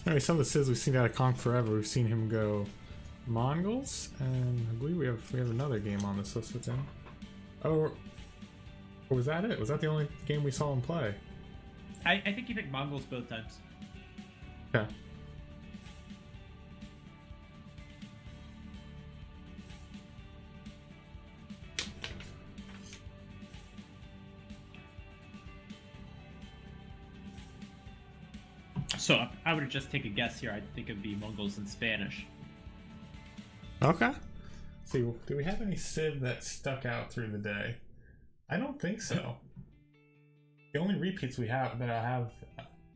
Anyway, some of the Sis we've seen out of Conk forever. We've seen him go Mongols, and I believe we have another game on this list with him. Oh, or was that it? Was that the only game we saw him play? I think he picked Mongols both times. Yeah. So I would just take a guess here. I think it'd be Mongols and Spanish. Okay. See, do we have any Civ that stuck out through the day? I don't think so. The only repeats we have that I have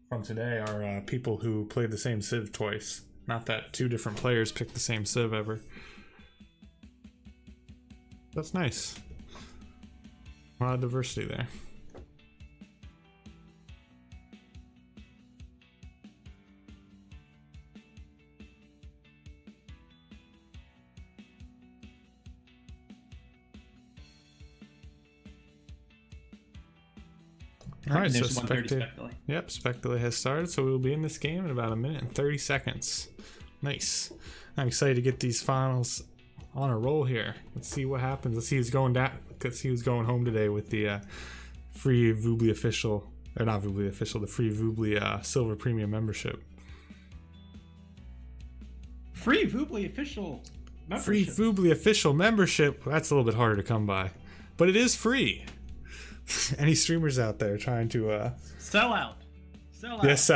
from today are people who played the same Civ twice. Not that two different players picked the same Civ ever. That's nice. A lot of diversity there. All right, so Spectator has started, so we will be in this game in about 1 minute and 30 seconds. Nice. I'm excited to get these finals on a roll here. Let's see what happens. Let's see who's going down. Let's see who's going home today with the free Voobly official, or not Voobly official, the free Voobly Silver Premium membership. Free Voobly official membership. Free Voobly official membership. That's a little bit harder to come by, but it is free. Any streamers out there trying to sell out? Yes,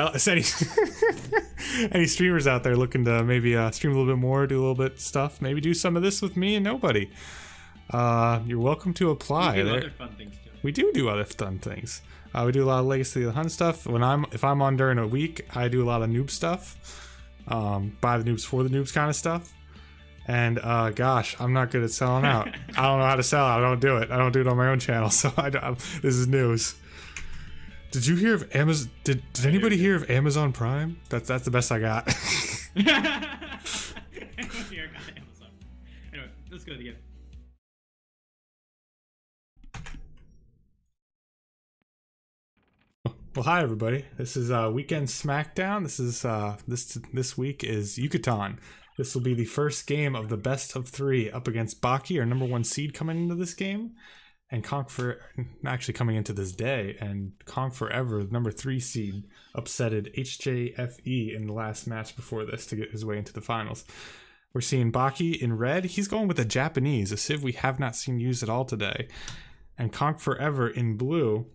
any streamers out there looking to maybe stream a little bit more, do a little bit stuff, maybe do some of this with me and nobody. You're welcome to apply. We do other fun things too. We do other fun things. We do a lot of Legacy of the Hun stuff. If I'm on during a week, I do a lot of noob stuff, by the noobs for the noobs kind of stuff. And gosh, I'm not good at selling out. I don't know how to sell out. I don't do it. I don't do it on my own channel. So this is news. Did you hear of Amazon? Did anybody hear of Amazon Prime? That's the best I got. Anyway, let's go again. Well, hi everybody. This is Weekend Smackdown. This is this week is Yucatan. This will be the first game of the best of 3 up against Baki, our #1 seed coming into this game, and actually coming into this day, and Conk Forever, the #3 seed, upsetted HJFE in the last match before this to get his way into the finals. We're seeing Baki in red. He's going with a Japanese, a Civ we have not seen used at all today, and Conk Forever in blue.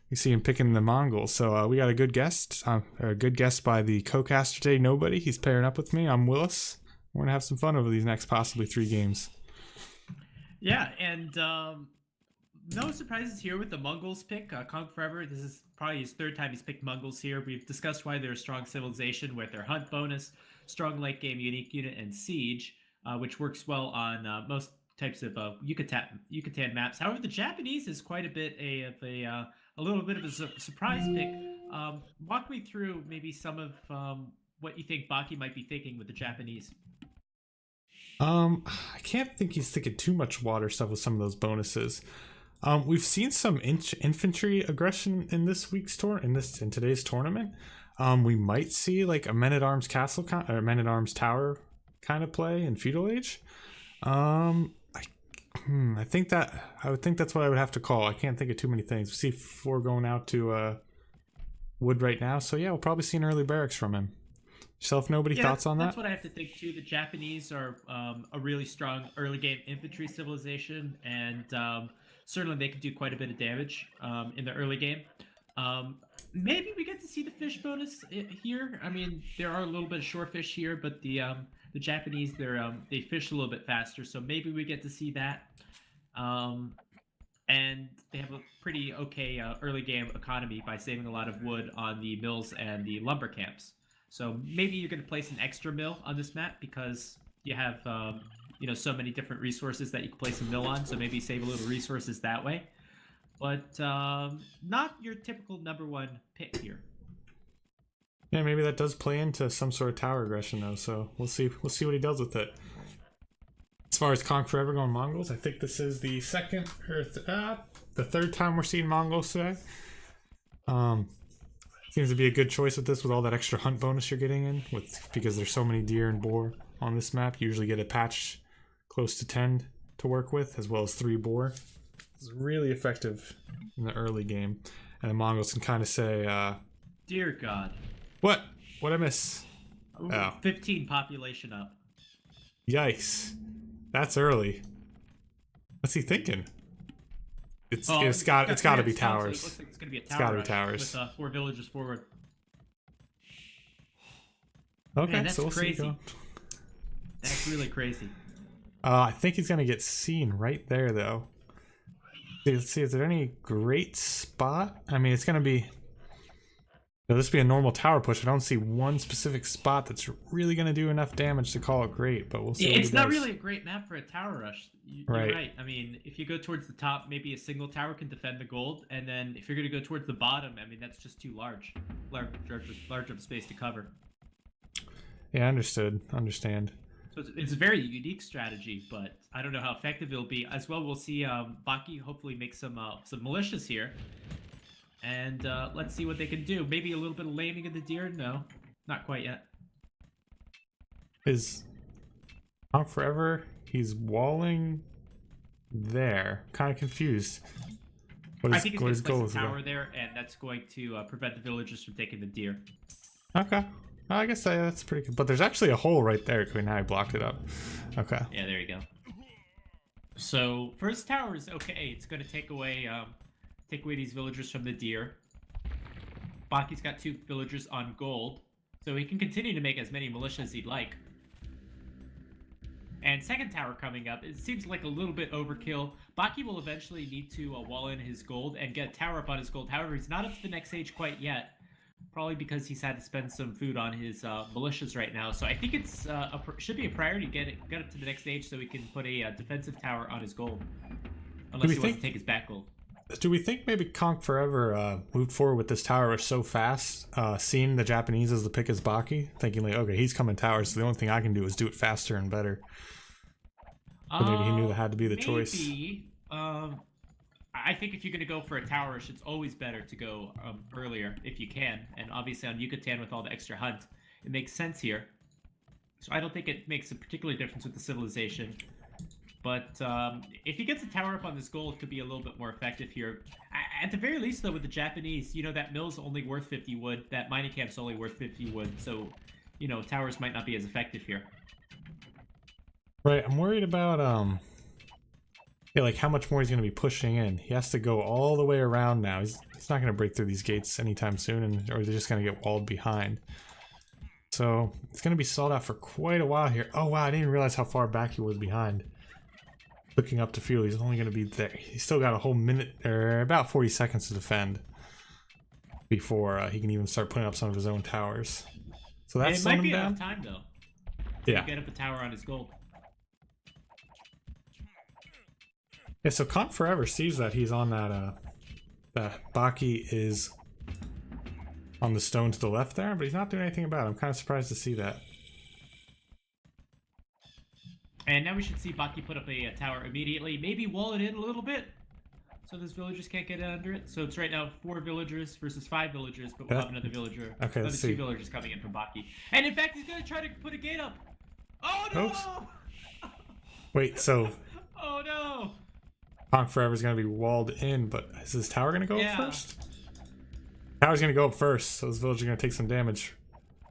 You see him picking the Mongols. So we got a good guest, by the co-caster today, Nobody. He's pairing up with me. I'm Willis. We're gonna have some fun over these next possibly 3 games. Yeah, and no surprises here with the Mongols pick. Conk Forever, this is probably his 3rd time he's picked Mongols here. We've discussed why they're a strong civilization with their hunt bonus, strong late game unique unit, and siege, which works well on most types of Yucatan maps. However, the Japanese is quite a bit of a little bit of a surprise pick. Walk me through maybe some of what you think Baki might be thinking with the Japanese. I can't think he's thinking too much water stuff with some of those bonuses. We've seen some infantry aggression in this week's in today's tournament. We might see like a Men-at-Arms castle or Men-at-Arms tower kind of play in Feudal Age. I would think that's what I would have to call. I can't think of too many things. We see 4 going out to wood right now, so yeah, we'll probably see an early barracks from him. Yourself, Nobody, thoughts on that? That's what I have to think too. The Japanese are a really strong early game infantry civilization, and certainly they can do quite a bit of damage in the early game. Maybe we get to see the fish bonus here. I mean, there are a little bit of shore fish here, but the Japanese, they fish a little bit faster, so maybe we get to see that. And they have a pretty okay early game economy by saving a lot of wood on the mills and the lumber camps. So maybe you're going to place an extra mill on this map because you have so many different resources that you can place a mill on. So maybe save a little resources that way. But not your typical #1 pick here. Yeah, maybe that does play into some sort of tower aggression though. So we'll see what he does with it. As far as Conk Forever going Mongols, I think this is the the 3rd time we're seeing Mongols today. Seems to be a good choice with this, with all that extra hunt bonus you're getting in, because there's so many deer and boar on this map. You usually get a patch close to 10 to work with, as well as 3 boar. It's really effective in the early game, and the Mongols can kind of say, "Dear God, what I miss?" Ooh, 15 population up. Yikes, that's early. What's he thinking? It's got to be towers. It looks like it's going to be a tower. It's got to be towers. With 4 villages forward. Okay, Man, that's so we'll crazy. see. That's really crazy. I think he's gonna get seen right there, though. Let's see, is there any great spot? I mean, it's gonna be... This be a normal tower push. I don't see one specific spot that's really gonna do enough damage to call it great, but we'll see. Yeah, it's not really a great map for a tower rush. You're Right. right. I mean, if you go towards the top, maybe a single tower can defend the gold, and then if you're gonna go towards the bottom, I mean, that's just too large of a space to cover. Yeah, understand. So it's a very unique strategy, but I don't know how effective it'll be. As well, we'll see Baki hopefully make some militias here. And let's see what they can do. Maybe a little bit of laming of the deer? No, not quite yet. Is Honk Forever? He's walling there. Kind of confused. I think he's going to place a tower there, and that's going to prevent the villagers from taking the deer. Okay. Well, I guess that's pretty good. But there's actually a hole right there. Okay, now I blocked it up. Okay. Yeah, there you go. So first tower is okay. It's going to take away these villagers from the deer. Baki's got 2 villagers on gold, so he can continue to make as many militias as he'd like. And second tower coming up, it seems like a little bit overkill. Baki will eventually need to wall in his gold and get a tower up on his gold. However, he's not up to the next stage quite yet, probably because he's had to spend some food on his militias right now. So I think it's should be a priority to get up to the next stage so he can put a defensive tower on his gold, unless he wants to take his back gold. Do we think maybe Conk Forever moved forward with this tower so fast, seeing the Japanese as the pick as Baki, thinking like, okay, he's coming towers, so the only thing I can do is do it faster and better. But maybe he knew that had to be the choice. I think if you're going to go for a tower rush, it's always better to go earlier if you can. And obviously on Yucatan with all the extra hunt, it makes sense here. So I don't think it makes a particular difference with the civilization. But if he gets a tower up on this gold, it could be a little bit more effective here. At the very least, though, with the Japanese, you know, that mill's only worth 50 wood. That mining camp's only worth 50 wood. So, you know, towers might not be as effective here. Right, I'm worried about, yeah, like how much more he's going to be pushing in. He has to go all the way around now. He's not going to break through these gates anytime soon, or they're just going to get walled behind. So, it's going to be stalled out for quite a while here. Oh, wow, I didn't even realize how far back he was behind. Looking up to field, he's only going to be there. He's still got a whole minute, or about 40 seconds to defend before he can even start putting up some of his own towers. So that's it might be enough time, though. Yeah. To get up a tower on his gold. Yeah, so Conk Forever sees that he's on that, that Baki is on the stone to the left there, but he's not doing anything about it. I'm kind of surprised to see that. And now we should see Baki put up a tower immediately. Maybe wall it in a little bit, so those villagers can't get under it. So it's right now 4 villagers versus 5 villagers, but we'll have another villager. Okay, another let's see. 2 villagers coming in from Baki. And in fact, he's going to try to put a gate up. Oh, no! Oops. Wait, so... Oh, no! Conk Forever is going to be walled in, but is his tower going to go up first? Tower's going to go up first, so those villagers are going to take some damage.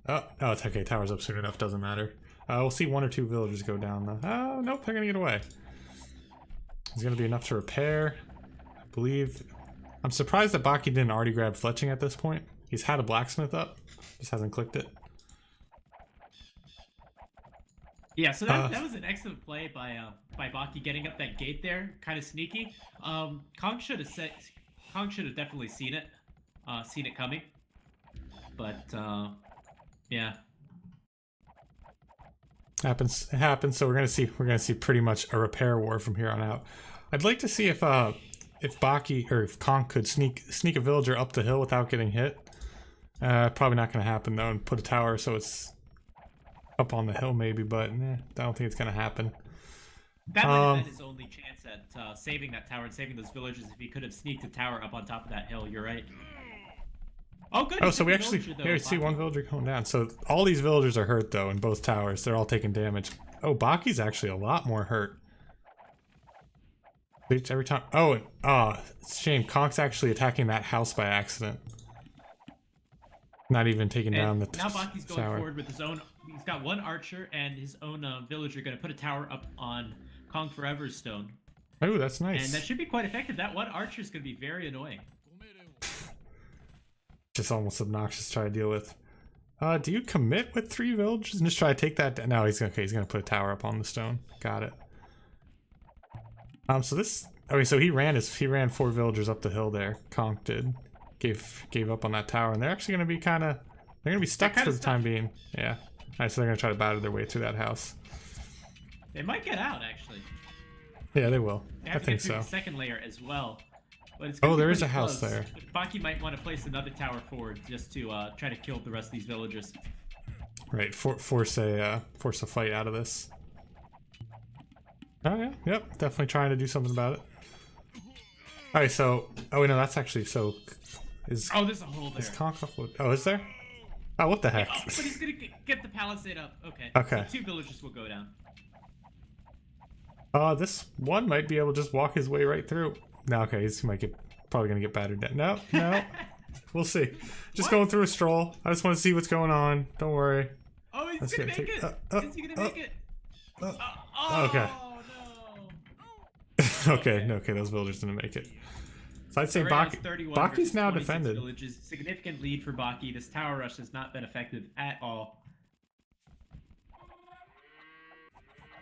Oh, it's okay. Tower's up soon enough. Doesn't matter. We'll see 1 or 2 villagers go down, though. Oh, nope. They're going to get away. It's going to be enough to repair, I believe. I'm surprised that Baki didn't already grab fletching at this point. He's had a blacksmith up. Just hasn't clicked it. Yeah, so that was an excellent play by Baki getting up that gate there, kind of sneaky. Kong should have definitely seen it coming, but yeah, it happens. So we're gonna see pretty much a repair war from here on out. I'd like to see if Baki or if Kong could sneak a villager up the hill without getting hit. Probably not gonna happen though, and put a tower so it's up on the hill maybe, but I don't think it's gonna happen. That might have been his only chance at saving that tower and saving those villagers if he could have sneaked a tower up on top of that hill. You're right. Oh, good. Oh, so we actually see 1 villager going down. So all these villagers are hurt though in both towers. They're all taking damage. Oh, Baki's actually a lot more hurt. Every time. Oh, it's a shame. Konk's actually attacking that house by accident. Not even taking down the now Baki's going forward with his own. He's got 1 archer and his own villager going to put a tower up on Conk Forever's stone. Oh, that's nice. And that should be quite effective. That 1 archer is going to be very annoying. Just almost obnoxious to try to deal with. Do you commit with 3 villagers and just try to take that down? No, he's gonna put a tower up on the stone. Got it. So this. Okay, so he ran 4 villagers up the hill there. Conk did. Gave up on that tower, and they're actually gonna be they're gonna be stuck for the time being. Yeah. Alright, so they're gonna try to batter their way through that house. They might get out actually. Yeah, they will. They I have to think get through so. the second layer as well. But it's Oh, there is pretty a house close. there. Baki might want to place another tower forward just to try to kill the rest of these villagers. Right, force a fight out of this. Oh yeah, yep, definitely trying to do something about it. All right, so wait, no, that's actually so. Oh, there's a hole there. Is Conk oh, is there? Oh, what the heck? Oh, but he's gonna get the palisade up. Okay. Okay. So 2 villagers will go down. This one might be able to just walk his way right through. No, okay, he might probably gonna get battered down. No, we'll see. Just going through a stroll. I just want to see what's going on. Don't worry. Oh, he's gonna make it. Is he gonna make it? Okay. No. Okay, those villagers didn't make it. So I'd say Baki's now defended. Villages. Significant lead for Baki. This tower rush has not been effective at all.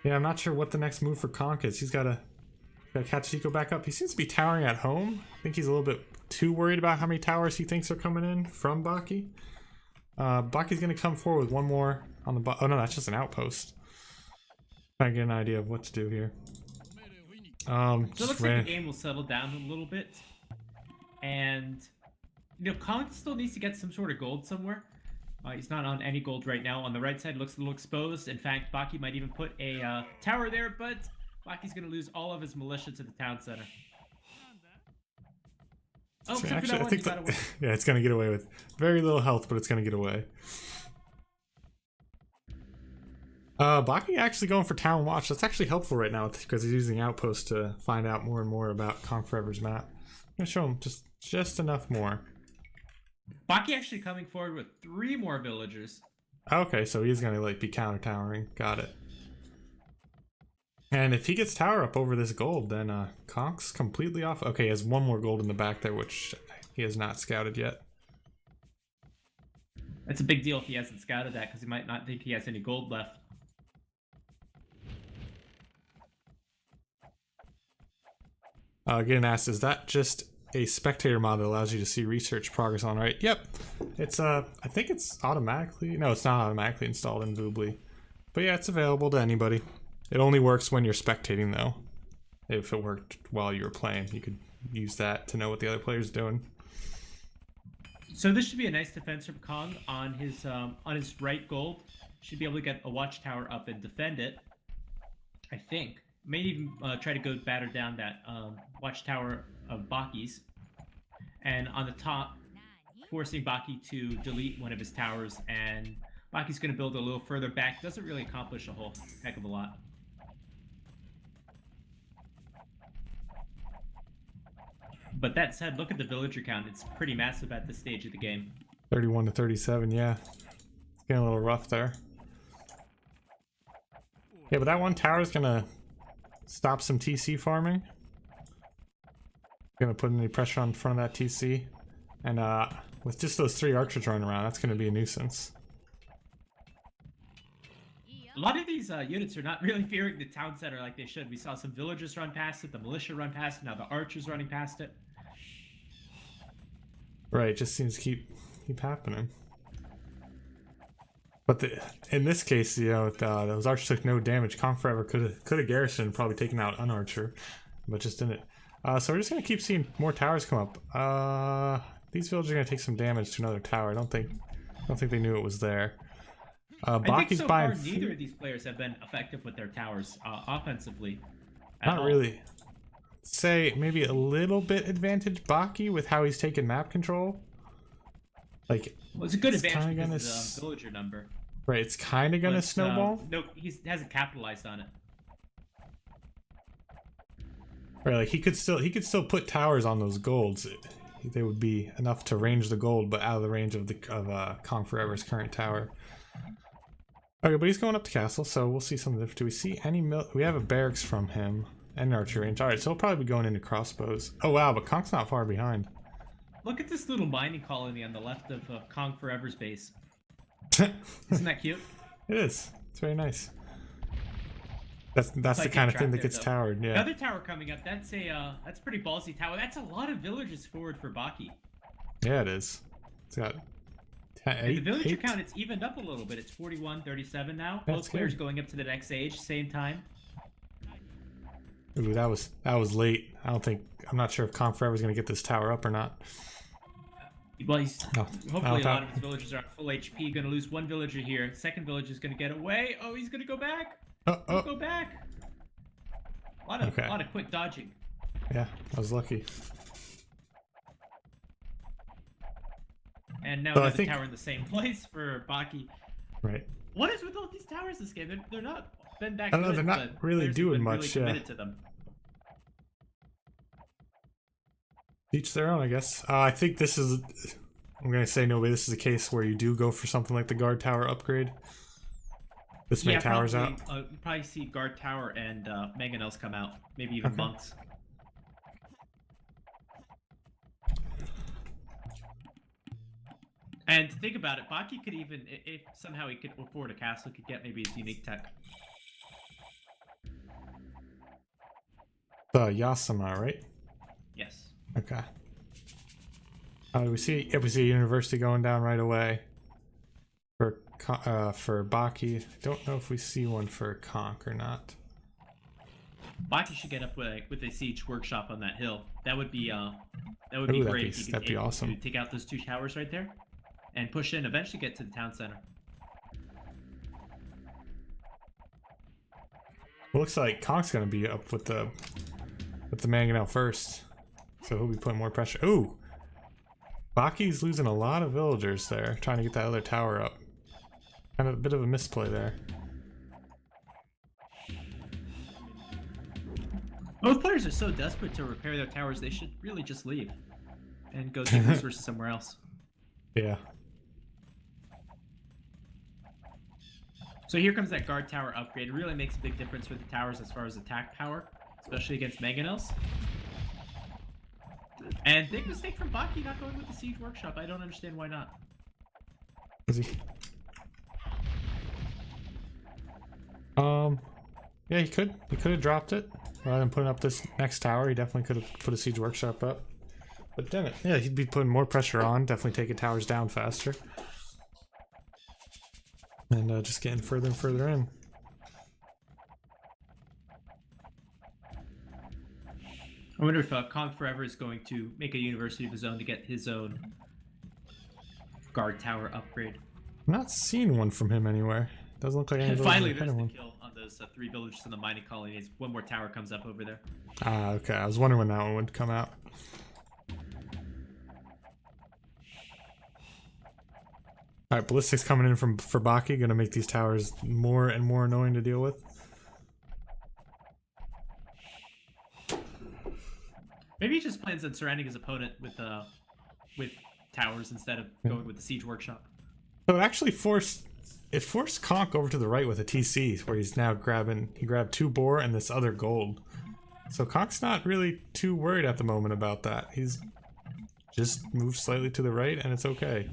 Yeah, I'm not sure what the next move for Conk is. He's got to catch Chico back up. He seems to be towering at home. I think he's a little bit too worried about how many towers he thinks are coming in from Baki. Baki's going to come forward with one more on the oh no, that's just an outpost. Trying to get an idea of what to do here. So it looks like the game will settle down a little bit. And, Conk still needs to get some sort of gold somewhere. He's not on any gold right now. On the right side, looks a little exposed. In fact, Baki might even put a tower there, but Baki's going to lose all of his militia to the town center. Oh, so except actually, for that I one, think he got away. Yeah, it's going to get away with very little health, but it's going to get away. Baki actually going for Town Watch. That's actually helpful right now because he's using Outpost to find out more and more about Conk Forever's map. I'm going to show him just enough more. Baki actually coming forward with 3 more villagers. Okay, so he's going to be counter-towering. Got it. And if he gets tower up over this gold, then Conk's completely off. Okay, he has 1 more gold in the back there, which he has not scouted yet. That's a big deal if he hasn't scouted that, because he might not think he has any gold left. Getting asked, is that just a spectator mod that allows you to see research progress on, right? Yep. It's I think it's automatically, no, it's not automatically installed in Voobly. But yeah, it's available to anybody. It only works when you're spectating though. If it worked while you were playing, you could use that to know what the other player's doing. So this should be a nice defense from Kong on his right gold. Should be able to get a watchtower up and defend it. I think. May even try to go batter down that watchtower of Baki's. And on the top, forcing Baki to delete one of his towers, and Baki's going to build a little further back. Doesn't really accomplish a whole heck of a lot. But that said, look at the villager count. It's pretty massive at this stage of the game. 31 to 37, yeah. It's getting a little rough there. Yeah, but that one tower is going to stop some TC farming. Gonna put any pressure on front of that TC. And with just those 3 archers running around, that's gonna be a nuisance. A lot of these units are not really fearing the town center like they should. We saw some villagers run past it, the militia run past it, now the archers running past it. Right, just seems to keep happening. But in this case, those archers took no damage. Conk Forever could have garrisoned, probably taken out an archer, but just didn't. So we're just gonna keep seeing more towers come up. These villagers are gonna take some damage to another tower. I don't think they knew it was there. Baki's buying. Neither of these players have been effective with their towers offensively. Not really. Say maybe a little bit advantage Baki with how he's taking map control. Like, well, it's a good advantage because of the villager number. Right, it's kind of gonna snowball. No, he hasn't capitalized on it. Right, like he could still put towers on those golds. They would be enough to range the gold, but out of the range of Conk Forever's current tower. Okay, but he's going up to castle, so we'll see something different. Do we see any we have a barracks from him and archer range. Alright, so he'll probably be going into crossbows. Oh wow, but Conk's not far behind. Look at this little mining colony on the left of Conk Forever's base. Isn't that cute? It is. It's very nice. That's the Like kind of get thing that trapped gets there, though. towered. Yeah. Another tower coming up. That's a pretty ballsy tower. That's a lot of villagers forward for Baki. Yeah, it is. It's got And the villager eight. count, it's evened up a little bit. It's 41-37 now. That's Both players good. going up to the next age, same time. Ooh, that was late. I'm not sure if Conk Forever is gonna get this tower up or not. Well, he's No, hopefully a lot of his villagers are at full HP. Going to lose one villager here. Second villager is going to get away. Oh, he's going to go back. Oh. Go back. A lot of quick dodging. Yeah, I was lucky. And now So another tower in the same place for Baki. Right. What is with all these towers this game? They're not been that I don't know. good. They're not but really players have doing been much. Really Yeah. committed to them. Each their own, I guess. I think this is. I'm gonna say no way. This is a case where you do go for something like the guard tower upgrade. This many towers probably, out. You probably see guard tower and mangonels come out. Maybe even monks. And think about it, Baki could even, if somehow he could afford a castle, could get maybe his unique tech. Yasama, right? Yes. Okay. We see a university going down right away for Baki. I don't know if we see one for Conk or not. Baki should get up with a siege workshop on that hill. That would be Ooh, great. that'd be awesome. Take out those two towers right there, and push in. Eventually, get to the town center. Well, looks like Conk's gonna be up with the mangonel first, so he'll be putting more pressure. Ooh, Baki's losing a lot of villagers there, trying to get that other tower up. Kind of a bit of a misplay there. Both players are so desperate to repair their towers, they should really just leave and go take resources somewhere else. Yeah. So here comes that guard tower upgrade. It really makes a big difference for the towers as far as attack power, especially against mangonels. And big mistake from Baki not going with the siege workshop. I don't understand why not. Is he? Yeah, he could have dropped it rather than putting up this next tower. He definitely could have put a siege workshop up. But damn it, yeah, he'd be putting more pressure on. Definitely taking towers down faster, and just getting further and further in. I wonder if Conk Forever is going to make a university of his own to get his own guard tower upgrade. I'm not seeing one from him anywhere. Doesn't look like any. Finally, there's the kill on those 3 villagers in the mining colonies. One more tower comes up over there. Ah, okay. I was wondering when that one would come out. All right, ballistics coming in for Baki, gonna make these towers more and more annoying to deal with. Maybe he just plans on surrounding his opponent with towers instead of going with the siege workshop. So it actually forced Conk over to the right with a TC, where he's now he grabbed 2 boar and this other gold. So Conk's not really too worried at the moment about that. He's just moved slightly to the right and it's okay.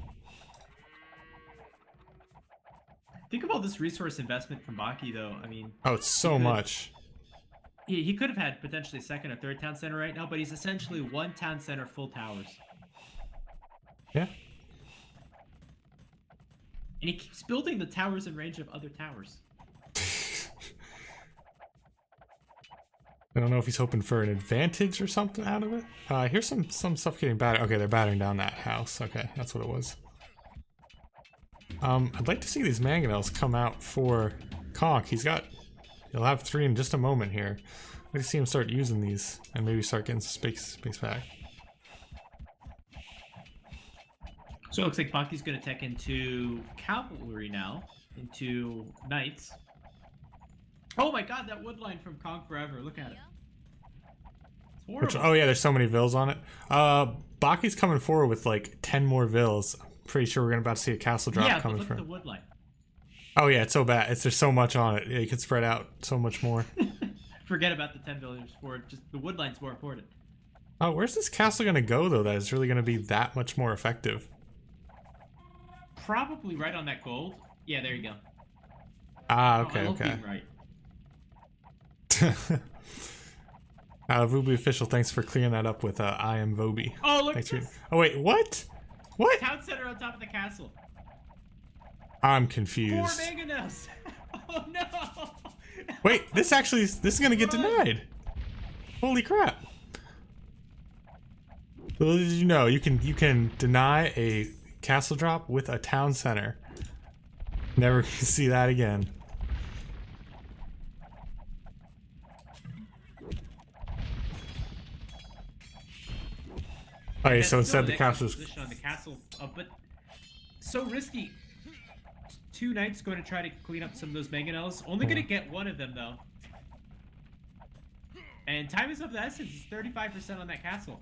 Think of all this resource investment from Baki, though. I mean, oh, it's so much. He could have had potentially a second or third town center right now, but he's essentially 1 town center, full towers. Yeah. And he keeps building the towers in range of other towers. I don't know if he's hoping for an advantage or something out of it. Here's some stuff getting battered. Okay, they're battering down that house. Okay, that's what it was. I'd like to see these mangonels come out for Conk. He'll have 3 in just a moment here. I'd like to see him start using these and maybe start getting some space back. So it looks like Baki's going to tech into cavalry now, into knights. Oh my god, that wood line from Conk Forever. Look at it. It's horrible. Oh yeah, there's so many vills on it. Baki's coming forward with like 10 more vills. Pretty sure we're about to see a castle drop coming look from. at the wood line. Oh yeah, it's so bad. There's so much on it. Yeah, you could spread out so much more. Forget about the 10 villagers for it. Just the wood line's more important. Oh, where's this castle gonna go though? That is really gonna be that much more effective. Probably right on that gold. Yeah, there you go. Ah, okay, I love okay. being right. Voby official, thanks for clearing that up with I am Voby. Oh, look thanks at this. Oh wait, what? What? Town center on top of the castle. I'm 4 confused. mangonels. Oh no. Wait, this is gonna get denied. Holy crap. Little did you know, you can deny a castle drop with a town center. Never see that again. Okay, so instead the castle's position on the castle, but so risky. 2 knights going to try to clean up some of those mangonels. Only going to get one of them though. And time is of the essence. It's 35% on that castle.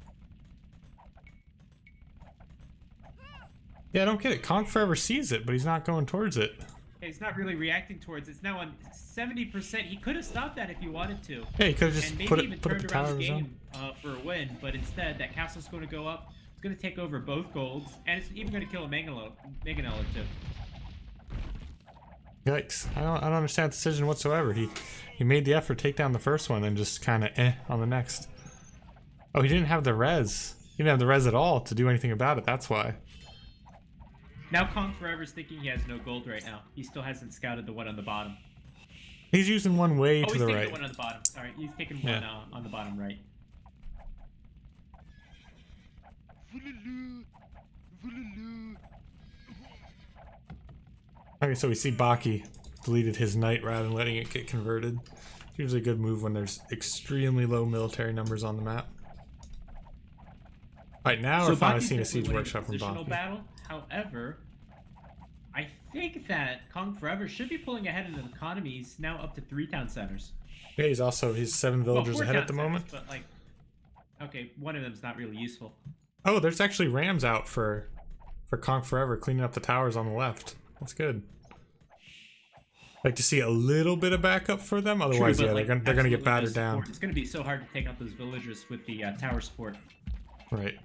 Yeah, I don't get it. Conk forever sees it, but he's not going towards it. Yeah, he's not really reacting towards it. It's now on 70%. He could have stopped that if he wanted to. Yeah, he could have just and put maybe even up the turned tower around of the his own. game for a win, but instead that castle's going to go up. It's going to take over both golds, and it's even going to kill a mangonel or two. Yikes! I don't understand the decision whatsoever. He made the effort to take down the first one, and just kind of on the next. Oh, he didn't have the res. He didn't have the res at all to do anything about it. That's why. Now Conk Forever's thinking he has no gold right now. He still hasn't scouted the one on the bottom. He's using one way to the right. He's taking the one on the bottom. Sorry, he's taking one on the bottom right. Okay, so we see Baki deleted his knight rather than letting it get converted. It's usually a good move when there's extremely low military numbers on the map. Alright, now we're finally seeing a siege workshop from Baki. Battle. However, I think that Conk Forever should be pulling ahead in the economy. He's now up to 3 town centers. Yeah, he's 7 villagers ahead at the moment. But like, okay, one of them's not really useful. Oh, there's actually rams out for Conk Forever, cleaning up the towers on the left. That's good. Like to see a little bit of backup for them. Otherwise, True, yeah, like, they're gonna get battered down. It's gonna be so hard to take out those villagers with the tower support. Right.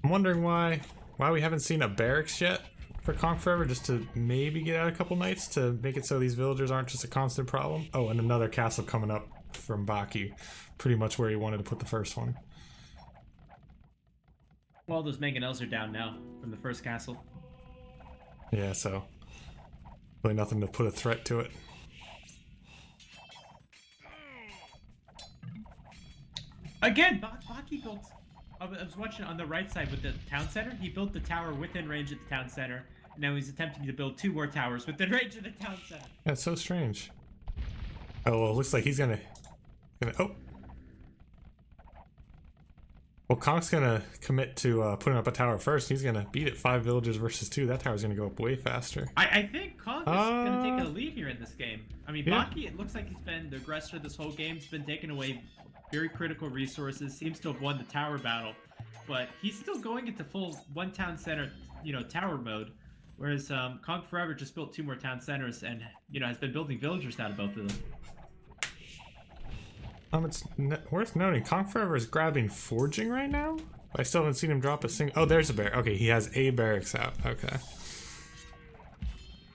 I'm wondering why we haven't seen a barracks yet for Conk Forever, just to maybe get out a couple knights to make it so these villagers aren't just a constant problem. Oh, and another castle coming up from Baki, pretty much where he wanted to put the first one. Well, those mangonels are down now from the first castle. Yeah, so really nothing to put a threat to it. Again, Baki built. I was watching on the right side with the town center. He built the tower within range of the town center. Now he's attempting to build 2 more towers within range of the town center. That's so strange. Oh, well, it looks like he's gonna oh. Well, Conk's gonna commit to putting up a tower first. He's gonna beat it 5 villagers versus 2. That tower's gonna go up way faster. I think Conk is gonna take a lead here in this game. I mean, yeah. Baki, it looks like he's been the aggressor this whole game. He's been taking away very critical resources. Seems to have won the tower battle, but he's still going into full 1 town center, tower mode. Whereas Conk Forever just built 2 more town centers and has been building villagers out of both of them. It's worth noting, Conk Forever is grabbing forging right now. I still haven't seen him drop a single. Oh, there's a bear. Okay, he has a barracks out. Okay.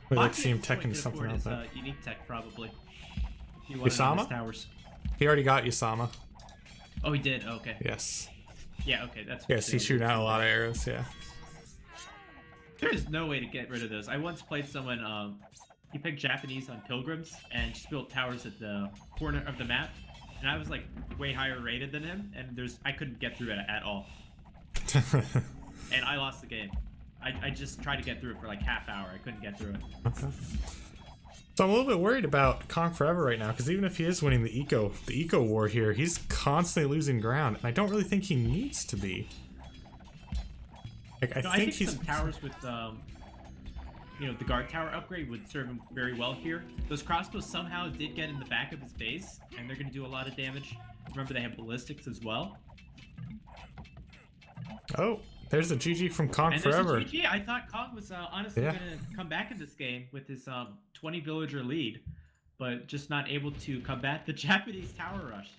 We'd like to see him tech into something else. Unique tech probably. Yasama? Towers. He already got Yasama. Oh, he did. Okay. Yes. Yeah. Okay. That's. Yes, he's shooting out a lot of arrows. Yeah. There is no way to get rid of those. I once played someone. He picked Japanese on pilgrims and just built towers at the corner of the map. And I was like way higher rated than him, and I couldn't get through it at all. And I lost the game. I just tried to get through it for like half hour. I couldn't get through it. Okay. So I'm a little bit worried about Conk Forever right now, because even if he is winning the eco war here, he's constantly losing ground, and I don't really think he needs to be. Like I think he's some towers with the guard tower upgrade would serve him very well here. Those crossbows somehow did get in the back of his base, and they're going to do a lot of damage. Remember, they have ballistics as well. Oh, there's a GG from Conk Forever. GG. I thought Conk was honestly going to come back in this game with his 20 villager lead, but just not able to combat the Japanese tower rush.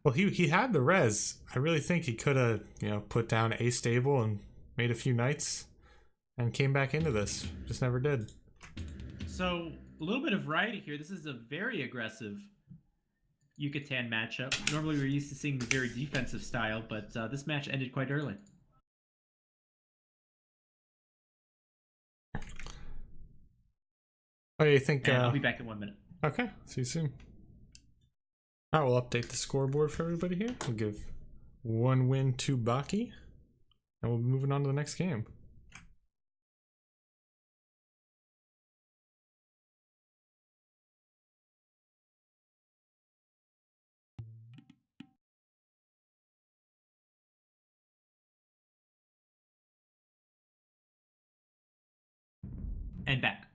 Well, he had the res. I really think he could have put down a stable and made a few knights. And came back into this. Just never did. So, a little bit of variety here. This is a very aggressive Yucatan matchup. Normally we're used to seeing the very defensive style, but this match ended quite early. Oh, you think? And I'll be back in 1 minute. Okay, see you soon. All right, we'll update the scoreboard for everybody here. We'll give 1 win to Baki, and we'll be moving on to the next game. And back.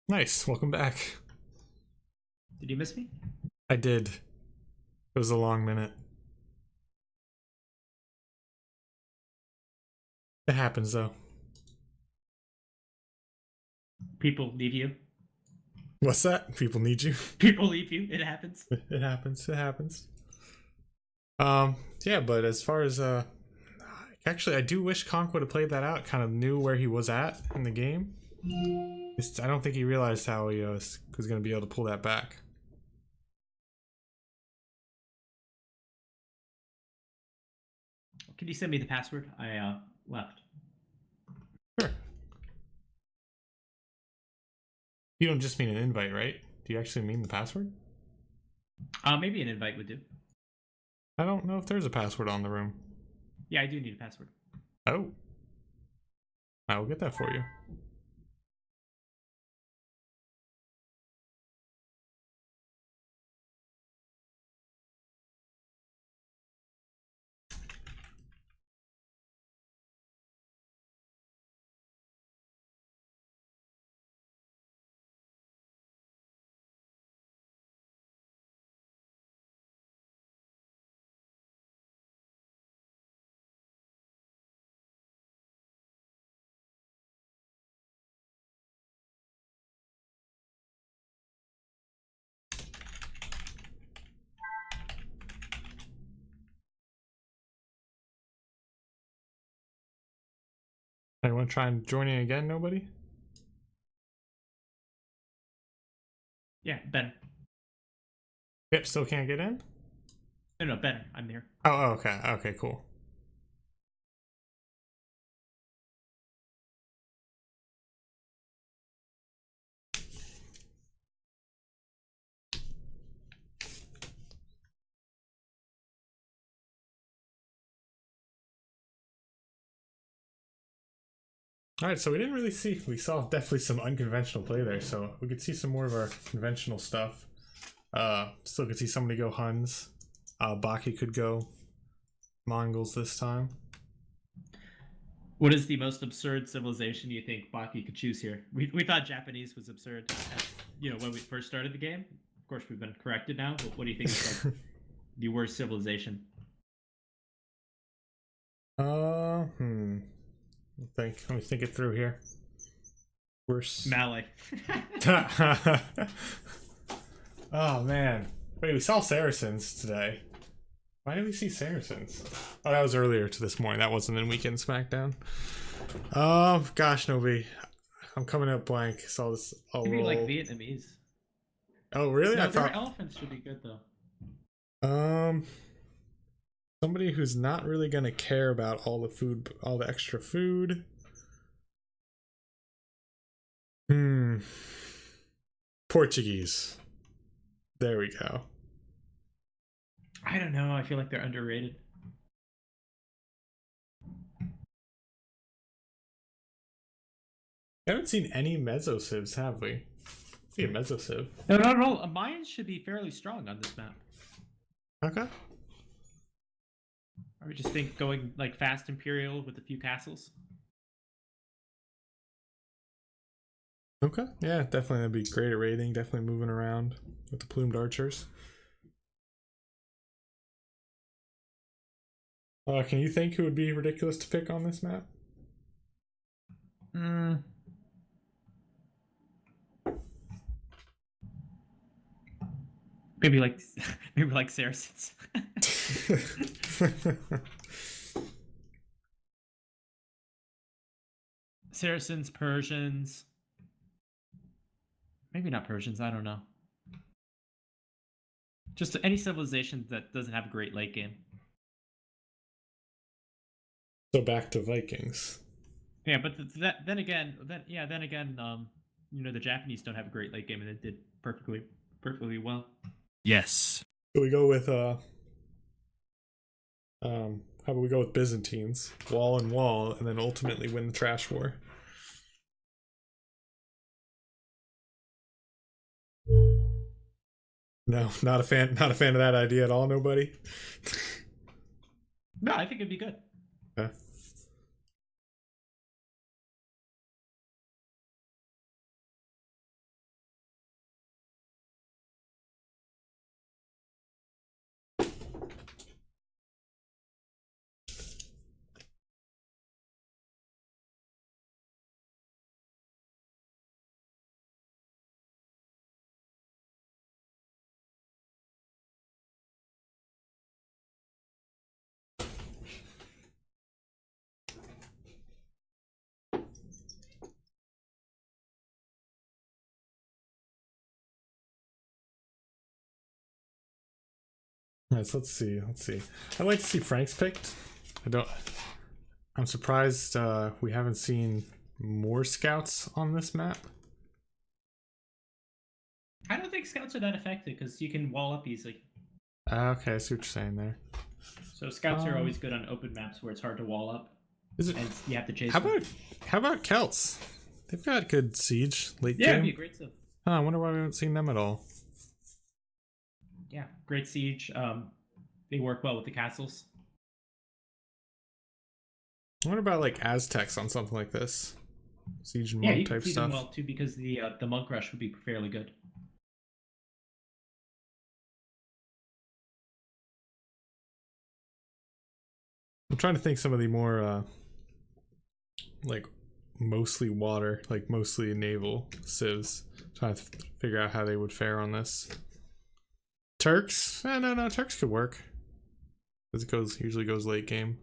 Nice, welcome back. Did you miss me? I did. It was a long minute. It happens though. People leave you. What's that? People need you. People leave you. It happens. It happens. It happens. Yeah, but as far as actually, I do wish Conk would have played that out. Kind of knew where he was at in the game. I don't think he realized how he was going to be able to pull that back. Can you send me the password? I left. Sure. You don't just mean an invite, right? Do you actually mean the password? Maybe an invite would do. I don't know if there's a password on the room. Yeah, I do need a password. Oh. I will get that for you. I want to try and join in again, nobody? Yeah, Ben. Yep, still can't get in? No, Ben. I'm here. Oh, okay. Okay, cool. All right, so we didn't really see. We saw definitely some unconventional play there, so we could see some more of our conventional stuff. Still could see somebody go Huns. Baki could go Mongols this time. What is the most absurd civilization you think Baki could choose here? We thought Japanese was absurd, when we first started the game. Of course, we've been corrected now. But what do you think is like the worst civilization? Let me think it through here. Worse. Malay. Oh man. Wait, we saw Saracens today. Why did we see Saracens? Oh, that was earlier to this morning. That wasn't in Weekend Smackdown. Oh gosh, nobody. I'm coming up blank. Saw this. Maybe like Vietnamese. Oh really? No, I thought elephants should be good though. Somebody who's not really gonna care about all the food, all the extra food. Portuguese. There we go. I don't know. I feel like they're underrated. I haven't seen any Mesosivs, have we? See a Mesosiv. No. Mayans should be fairly strong on this map. Okay. Or we just think going like fast Imperial with a few castles. Okay. Yeah, definitely that'd be great at raiding. Definitely moving around with the plumed archers. Can you think who would be ridiculous to pick on this map? Maybe like Saracens. Saracens, Persians. Maybe not Persians, I don't know. Just any civilization that doesn't have a great late game. So back to Vikings. Yeah, but then again, the Japanese don't have a great late game, and it did perfectly well. Yes. So we go with how about we go with Byzantines, wall and wall, and then ultimately win the trash war. No, not a fan of that idea at all. Nobody. No, I think it'd be good. Yeah. Alright, so let's see. I'd like to see Frank's picked. I'm surprised we haven't seen more scouts on this map. I don't think scouts are that effective because you can wall up easily. Okay, I see what you're saying there. So scouts are always good on open maps where it's hard to wall up. Is it? And you have to chase. How about Celts? They've got good siege late Yeah, game. it'd be a great stuff. Oh, I wonder why we haven't seen them at all. Yeah, great siege. They work well with the castles. I wonder about like Aztecs on something like this, siege and Yeah, monk you can type see stuff. them well too because the monk rush would be fairly good. I'm trying to think some of the more like mostly water, like mostly naval civs. Trying to figure out how they would fare on this. Turks? No, Turks could work. Because it usually goes late game.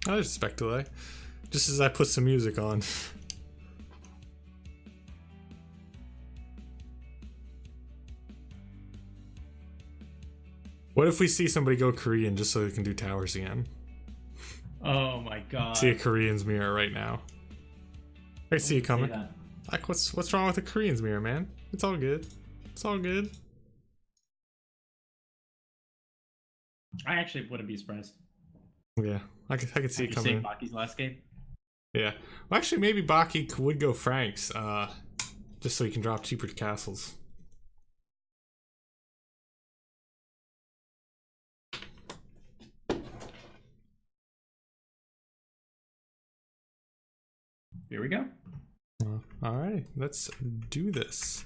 Oh, there's a spec delay. Just as I put some music on. What if we see somebody go Korean just so they can do towers again? Oh my god. See a Korean's mirror right now. I see it coming. That. Like, what's wrong with the Korean's mirror, man? It's all good. It's all good. I actually wouldn't be surprised. Yeah, I could see it coming. Baki's last game. Yeah. Well, actually, maybe Baki would go Franks, just so he can drop cheaper castles. Here we go. All right, let's do this.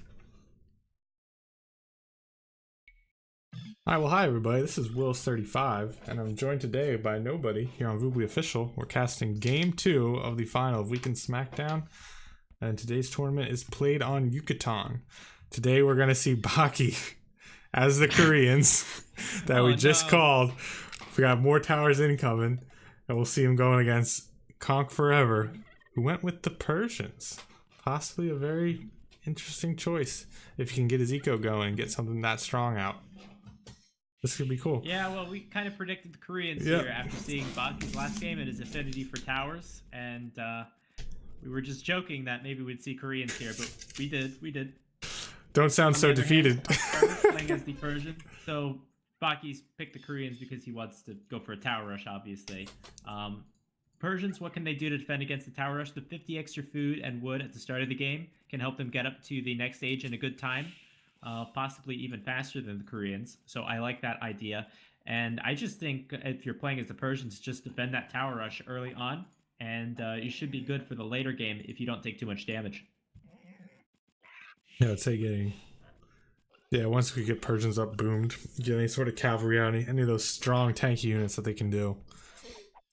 All right, well, hi everybody. This is Willis35, and I'm joined today by nobody here on Voobly Official. We're casting Game 2 of the final of Weekend Smackdown, and today's tournament is played on Yucatan. Today we're gonna see Baki as the Koreans that we just called. We got more towers incoming, and we'll see him going against Conk Forever, who went with the Persians. Possibly a very interesting choice if he can get his eco going and get something that strong out. This could be cool. Yeah, well, we kind of predicted the Koreans here after seeing Baki's last game and his affinity for towers, and we were just joking that maybe we'd see Koreans here, but we did. Don't sound so defeated. Playing as the Persian, so Baki's picked the Koreans because he wants to go for a tower rush, obviously. Persians, what can they do to defend against the tower rush? The 50 extra food and wood at the start of the game can help them get up to the next stage in a good time. possibly even faster than the Koreans. So I like that idea. And I just think if you're playing as the Persians, just defend that tower rush early on, and you should be good for the later game if you don't take too much damage. Yeah, I'd say getting... Yeah, once we get Persians up boomed, get any sort of cavalry on any of those strong tanky units that they can do.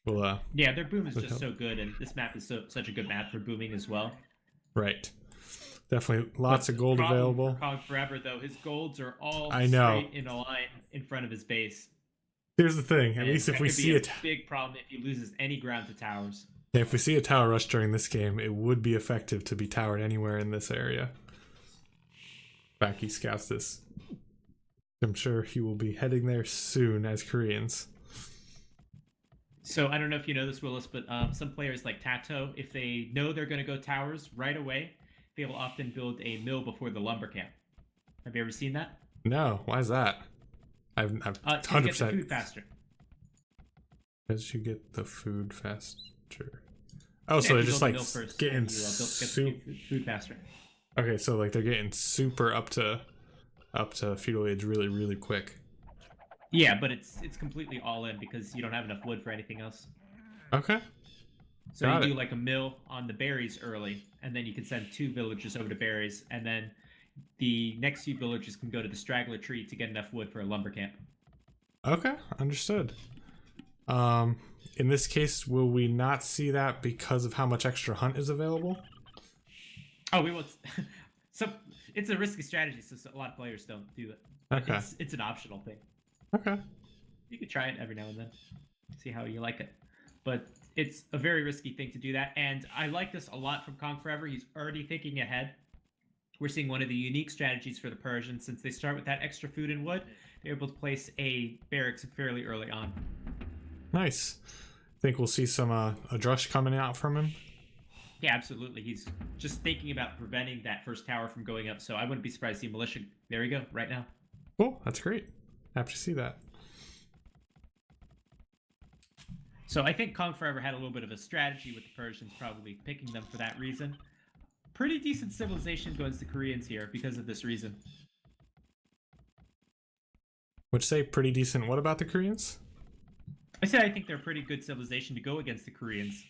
Well, yeah, their boom is just so good, and this map is such a good map for booming as well. Right. Definitely lots of gold available. For Kong Forever, though, his golds are all straight in a line in front of his base. Here's the thing. At least if we see a big problem if he loses any ground to towers. Yeah, if we see a tower rush during this game, it would be effective to be towered anywhere in this area. Baki scouts this. I'm sure he will be heading there soon as Koreans. So I don't know if you know this, Willis, but some players like Tato, if they know they're going to go towers right away, they will often build a mill before the lumber camp. Have you ever seen that? No. Why is that? I've 100%. To get the food faster. As you get the food faster. Oh, so they're just like getting food faster. Okay, so like they're getting super up to feudal age really quick. Yeah, but it's completely all in because you don't have enough wood for anything else. Okay. So you do like a mill on the berries early, and then you can send 2 villagers over to berries, and then the next few villagers can go to the straggler tree to get enough wood for a lumber camp. Okay, understood. In this case, will we not see that because of how much extra hunt is available? Oh, we will. So it's a risky strategy, so a lot of players don't do it. Okay. It's an optional thing. Okay. You could try it every now and then, see how you like it. But it's a very risky thing to do that, and I like this a lot from Kong Forever. He's already thinking ahead. We're seeing one of the unique strategies for the Persians. Since they start with that extra food and wood, they're able to place a barracks fairly early on. Nice. Think we'll see some a drush coming out from him? Yeah, absolutely. He's just thinking about preventing that first tower from going up, so I wouldn't be surprised to see militia. There we go, right now. Cool, that's great. Happy to see that. So I think Kong Forever had a little bit of a strategy with the Persians, probably picking them for that reason. Pretty decent civilization goes to Koreans here because of this reason. Would you say pretty decent? What about the Koreans? I said I think they're a pretty good civilization to go against the Koreans.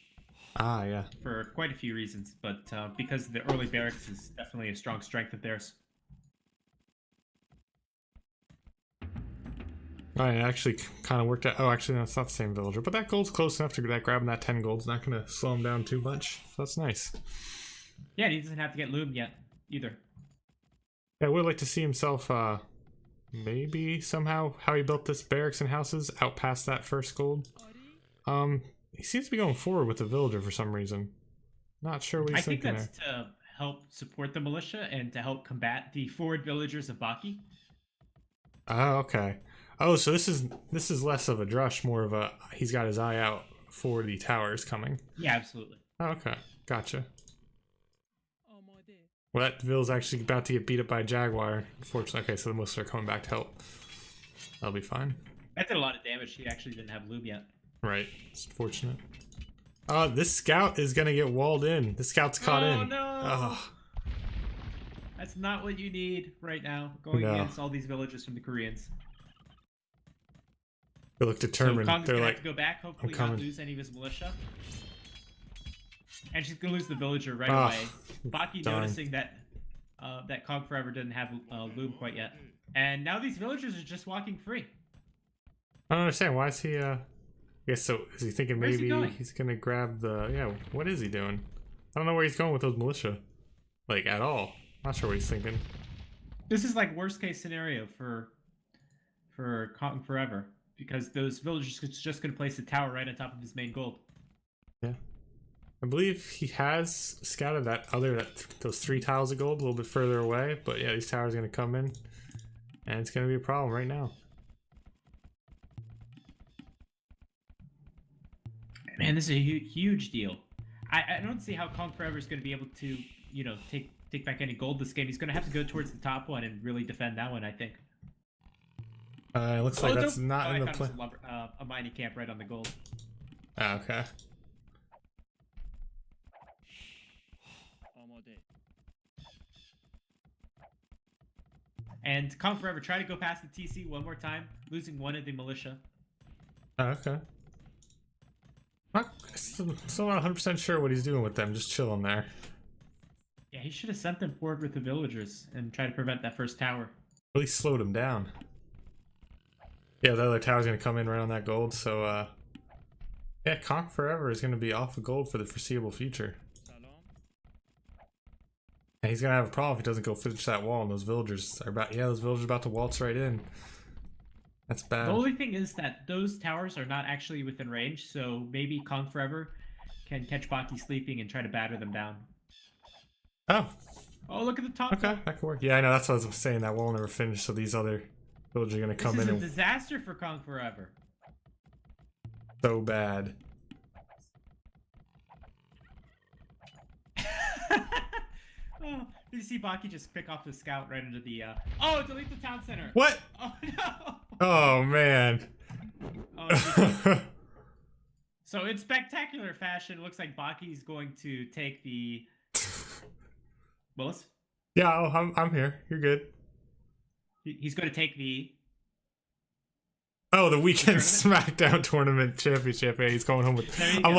Ah, yeah. For quite a few reasons, but because the early barracks is definitely a strong strength of theirs. Oh, it actually kind of worked out. Oh, actually, no, it's not the same villager, but that gold's close enough to that grabbing that 10 gold's not going to slow him down too much. So that's nice. Yeah, and he doesn't have to get loomed yet, either. Yeah, I would like to see himself, maybe somehow how he built this barracks and houses out past that first gold. He seems to be going forward with the villager for some reason. Not sure what he's thinking there. I think that's to help support the militia and to help combat the forward villagers of Baki. Oh, okay. Oh, so this is less of a drush, more of a he's got his eye out for the towers coming. Yeah, absolutely. Oh, okay, gotcha. Well, that Ville's actually about to get beat up by a jaguar. Unfortunately, okay, so the most are coming back to help. That'll be fine. That did a lot of damage. He actually didn't have loom yet. Right, it's fortunate. This scout is gonna get walled in. The scout's caught in. Oh no! Oh. That's not what you need right now. Going against all these villages from the Koreans. They look determined. So they're like, have to go back, hopefully not lose any of his militia. And she's gonna lose the villager right away. Baki noticing that that Kong Forever didn't have loom quite yet, and now these villagers are just walking free. I don't understand. Why is he? Yeah. So is he thinking maybe he's gonna grab the? Yeah. What is he doing? I don't know where he's going with those militia, like at all. Not sure what he's thinking. This is like worst case scenario for Kong Forever because those villagers are just gonna place a tower right on top of his main gold. Yeah. I believe he has scouted those 3 tiles of gold a little bit further away, but yeah, these towers are going to come in, and it's going to be a problem right now. Man, this is a huge deal. I don't see how Kong Forever is going to be able to, take back any gold this game. He's going to have to go towards the top one and really defend that one, I think. It looks like that's not in the plan. A mining camp right on the gold. Ah, okay. And Kong Forever, try to go past the TC one more time, losing one of the militia. Oh, okay. Still not 100% sure what he's doing with them, just chilling there. Yeah, he should have sent them forward with the villagers and try to prevent that first tower. Really slowed him down. Yeah, the other tower's gonna come in right on that gold, so yeah, Conk Forever is gonna be off of gold for the foreseeable future. And he's gonna have a problem if he doesn't go finish that wall, and those villagers are about about to waltz right in. That's bad. The only thing is that those towers are not actually within range, so maybe Kong Forever can catch Baki sleeping and try to batter them down. Oh. Oh, look at the top. Okay, that could work. Yeah, I know, that's what I was saying, that wall never finished, so these other villagers are gonna come in. This is a disaster for Kong Forever. So bad. Oh, did you see Baki just pick off the scout right into the Oh, delete the town center. What? Oh no. Oh man. Oh, so in spectacular fashion, it looks like Baki's going to take the Willis? Yeah, I'm here. You're good. He's going to take the Oh, the weekend Smackdown tournament championship. Yeah, he's going home with. I'm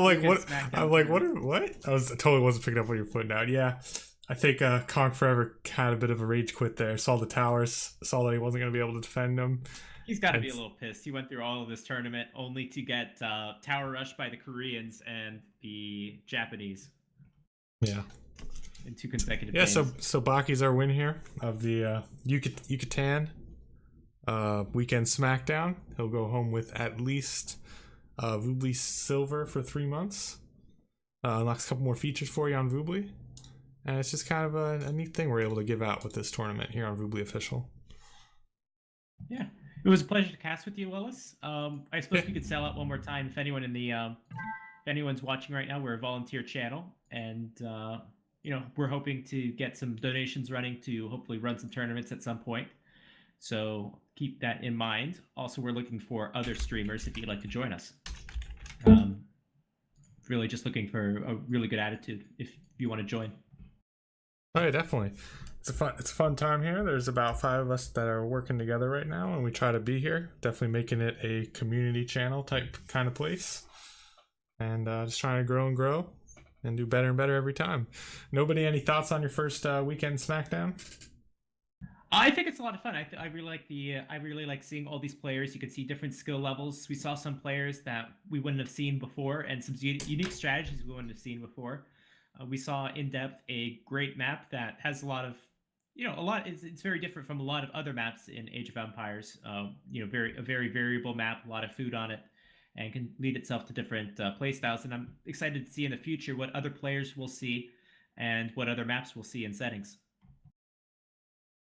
like, what? I'm like, what? I totally wasn't picking up what you're putting down. Yeah, I think Conk Forever had a bit of a rage quit there. Saw the towers, saw that he wasn't going to be able to defend them. He's got to be a little pissed. He went through all of this tournament only to get tower rushed by the Koreans and the Japanese. Yeah. In 2 consecutive games. So Baki's our win here of the Yucatan weekend Smackdown. He'll go home with at least Vubli Silver for 3 months. Unlocks a couple more features for you on Vubli. And it's just kind of a neat thing we're able to give out with this tournament here on Vubli Official. Yeah. It was a pleasure to cast with you, Willis. I suppose we could sell out one more time if anyone in the if anyone's watching right now. We're a volunteer channel, and you know, we're hoping to get some donations running to hopefully run some tournaments at some point. So keep that in mind. Also, we're looking for other streamers if you'd like to join us. Really just looking for a really good attitude if you want to join. Oh yeah, definitely. It's a fun time here. There's about 5 of us that are working together right now, and we try to be here. Definitely making it a community channel type kind of place, and just trying to grow and grow and do better and better every time. Nobody, any thoughts on your first weekend Smackdown? I think it's a lot of fun. I really like seeing all these players. You can see different skill levels. We saw some players that we wouldn't have seen before, and some unique strategies we wouldn't have seen before. We saw in depth a great map that has a lot of, it's very different from a lot of other maps in Age of Empires. A very variable map, a lot of food on it, and can lead itself to different play styles. And I'm excited to see in the future what other players will see and what other maps we'll see in settings.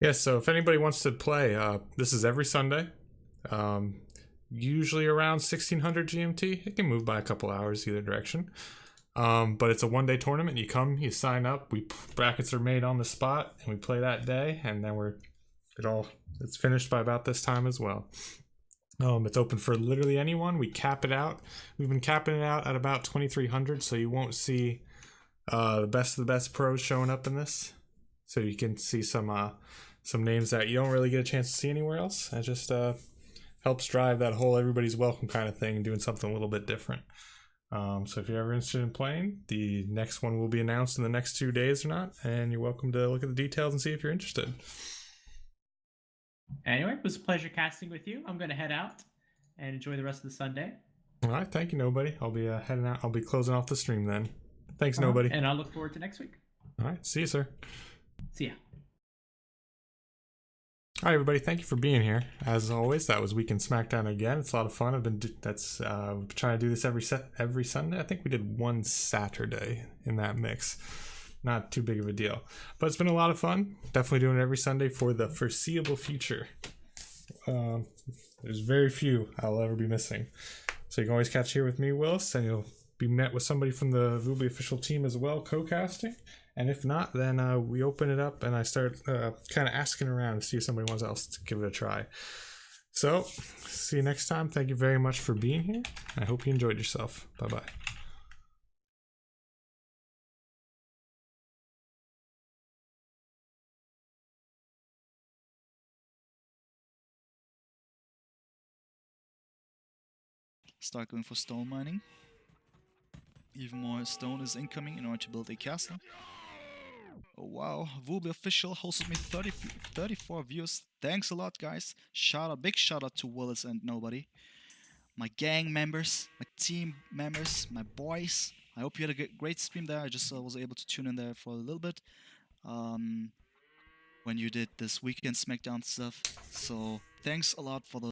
Yes, so if anybody wants to play, this is every Sunday, usually around 1600 GMT. It can move by a couple hours either direction. But it's a 1-day tournament. You come, you sign up, brackets are made on the spot, and we play that day, and then it's finished by about this time as well. It's open for literally anyone. We cap it out. We've been capping it out at about 2300, so you won't see the best of the best pros showing up in this. So you can see some names that you don't really get a chance to see anywhere else. It just helps drive that whole everybody's welcome kind of thing, doing something a little bit different. So if you're ever interested in playing, the next one will be announced in the next 2 days or not, and you're welcome to look at the details and see if you're interested. Anyway, it was a pleasure casting with you. I'm going to head out and enjoy the rest of the Sunday. All right, thank you, Nobody. I'll be heading out. I'll be closing off the stream then. Thanks, Nobody. And I'll look forward to next week. All right, see you, sir. See ya. All right, everybody. Thank you for being here. As always, that was Weekend Smackdown again. It's a lot of fun. I've been trying to do this every Sunday. I think we did one Saturday in that mix. Not too big of a deal, but it's been a lot of fun. Definitely doing it every Sunday for the foreseeable future. There's very few I'll ever be missing, so you can always catch here with me, Willis, and you'll be met with somebody from the Vubli official team as well, co-casting. And if not, then we open it up and I start kind of asking around to see if somebody wants else to give it a try. So, see you next time. Thank you very much for being here. I hope you enjoyed yourself. Bye-bye. start going for stone mining. Even more stone is incoming in order to build a castle. Oh wow, Wooby Official hosted me 34 views. Thanks a lot, guys. Big shout out to Willis and Nobody. My gang members, my team members, my boys. I hope you had a great stream there. I just was able to tune in there for a little bit when you did this weekend Smackdown stuff. So thanks a lot for the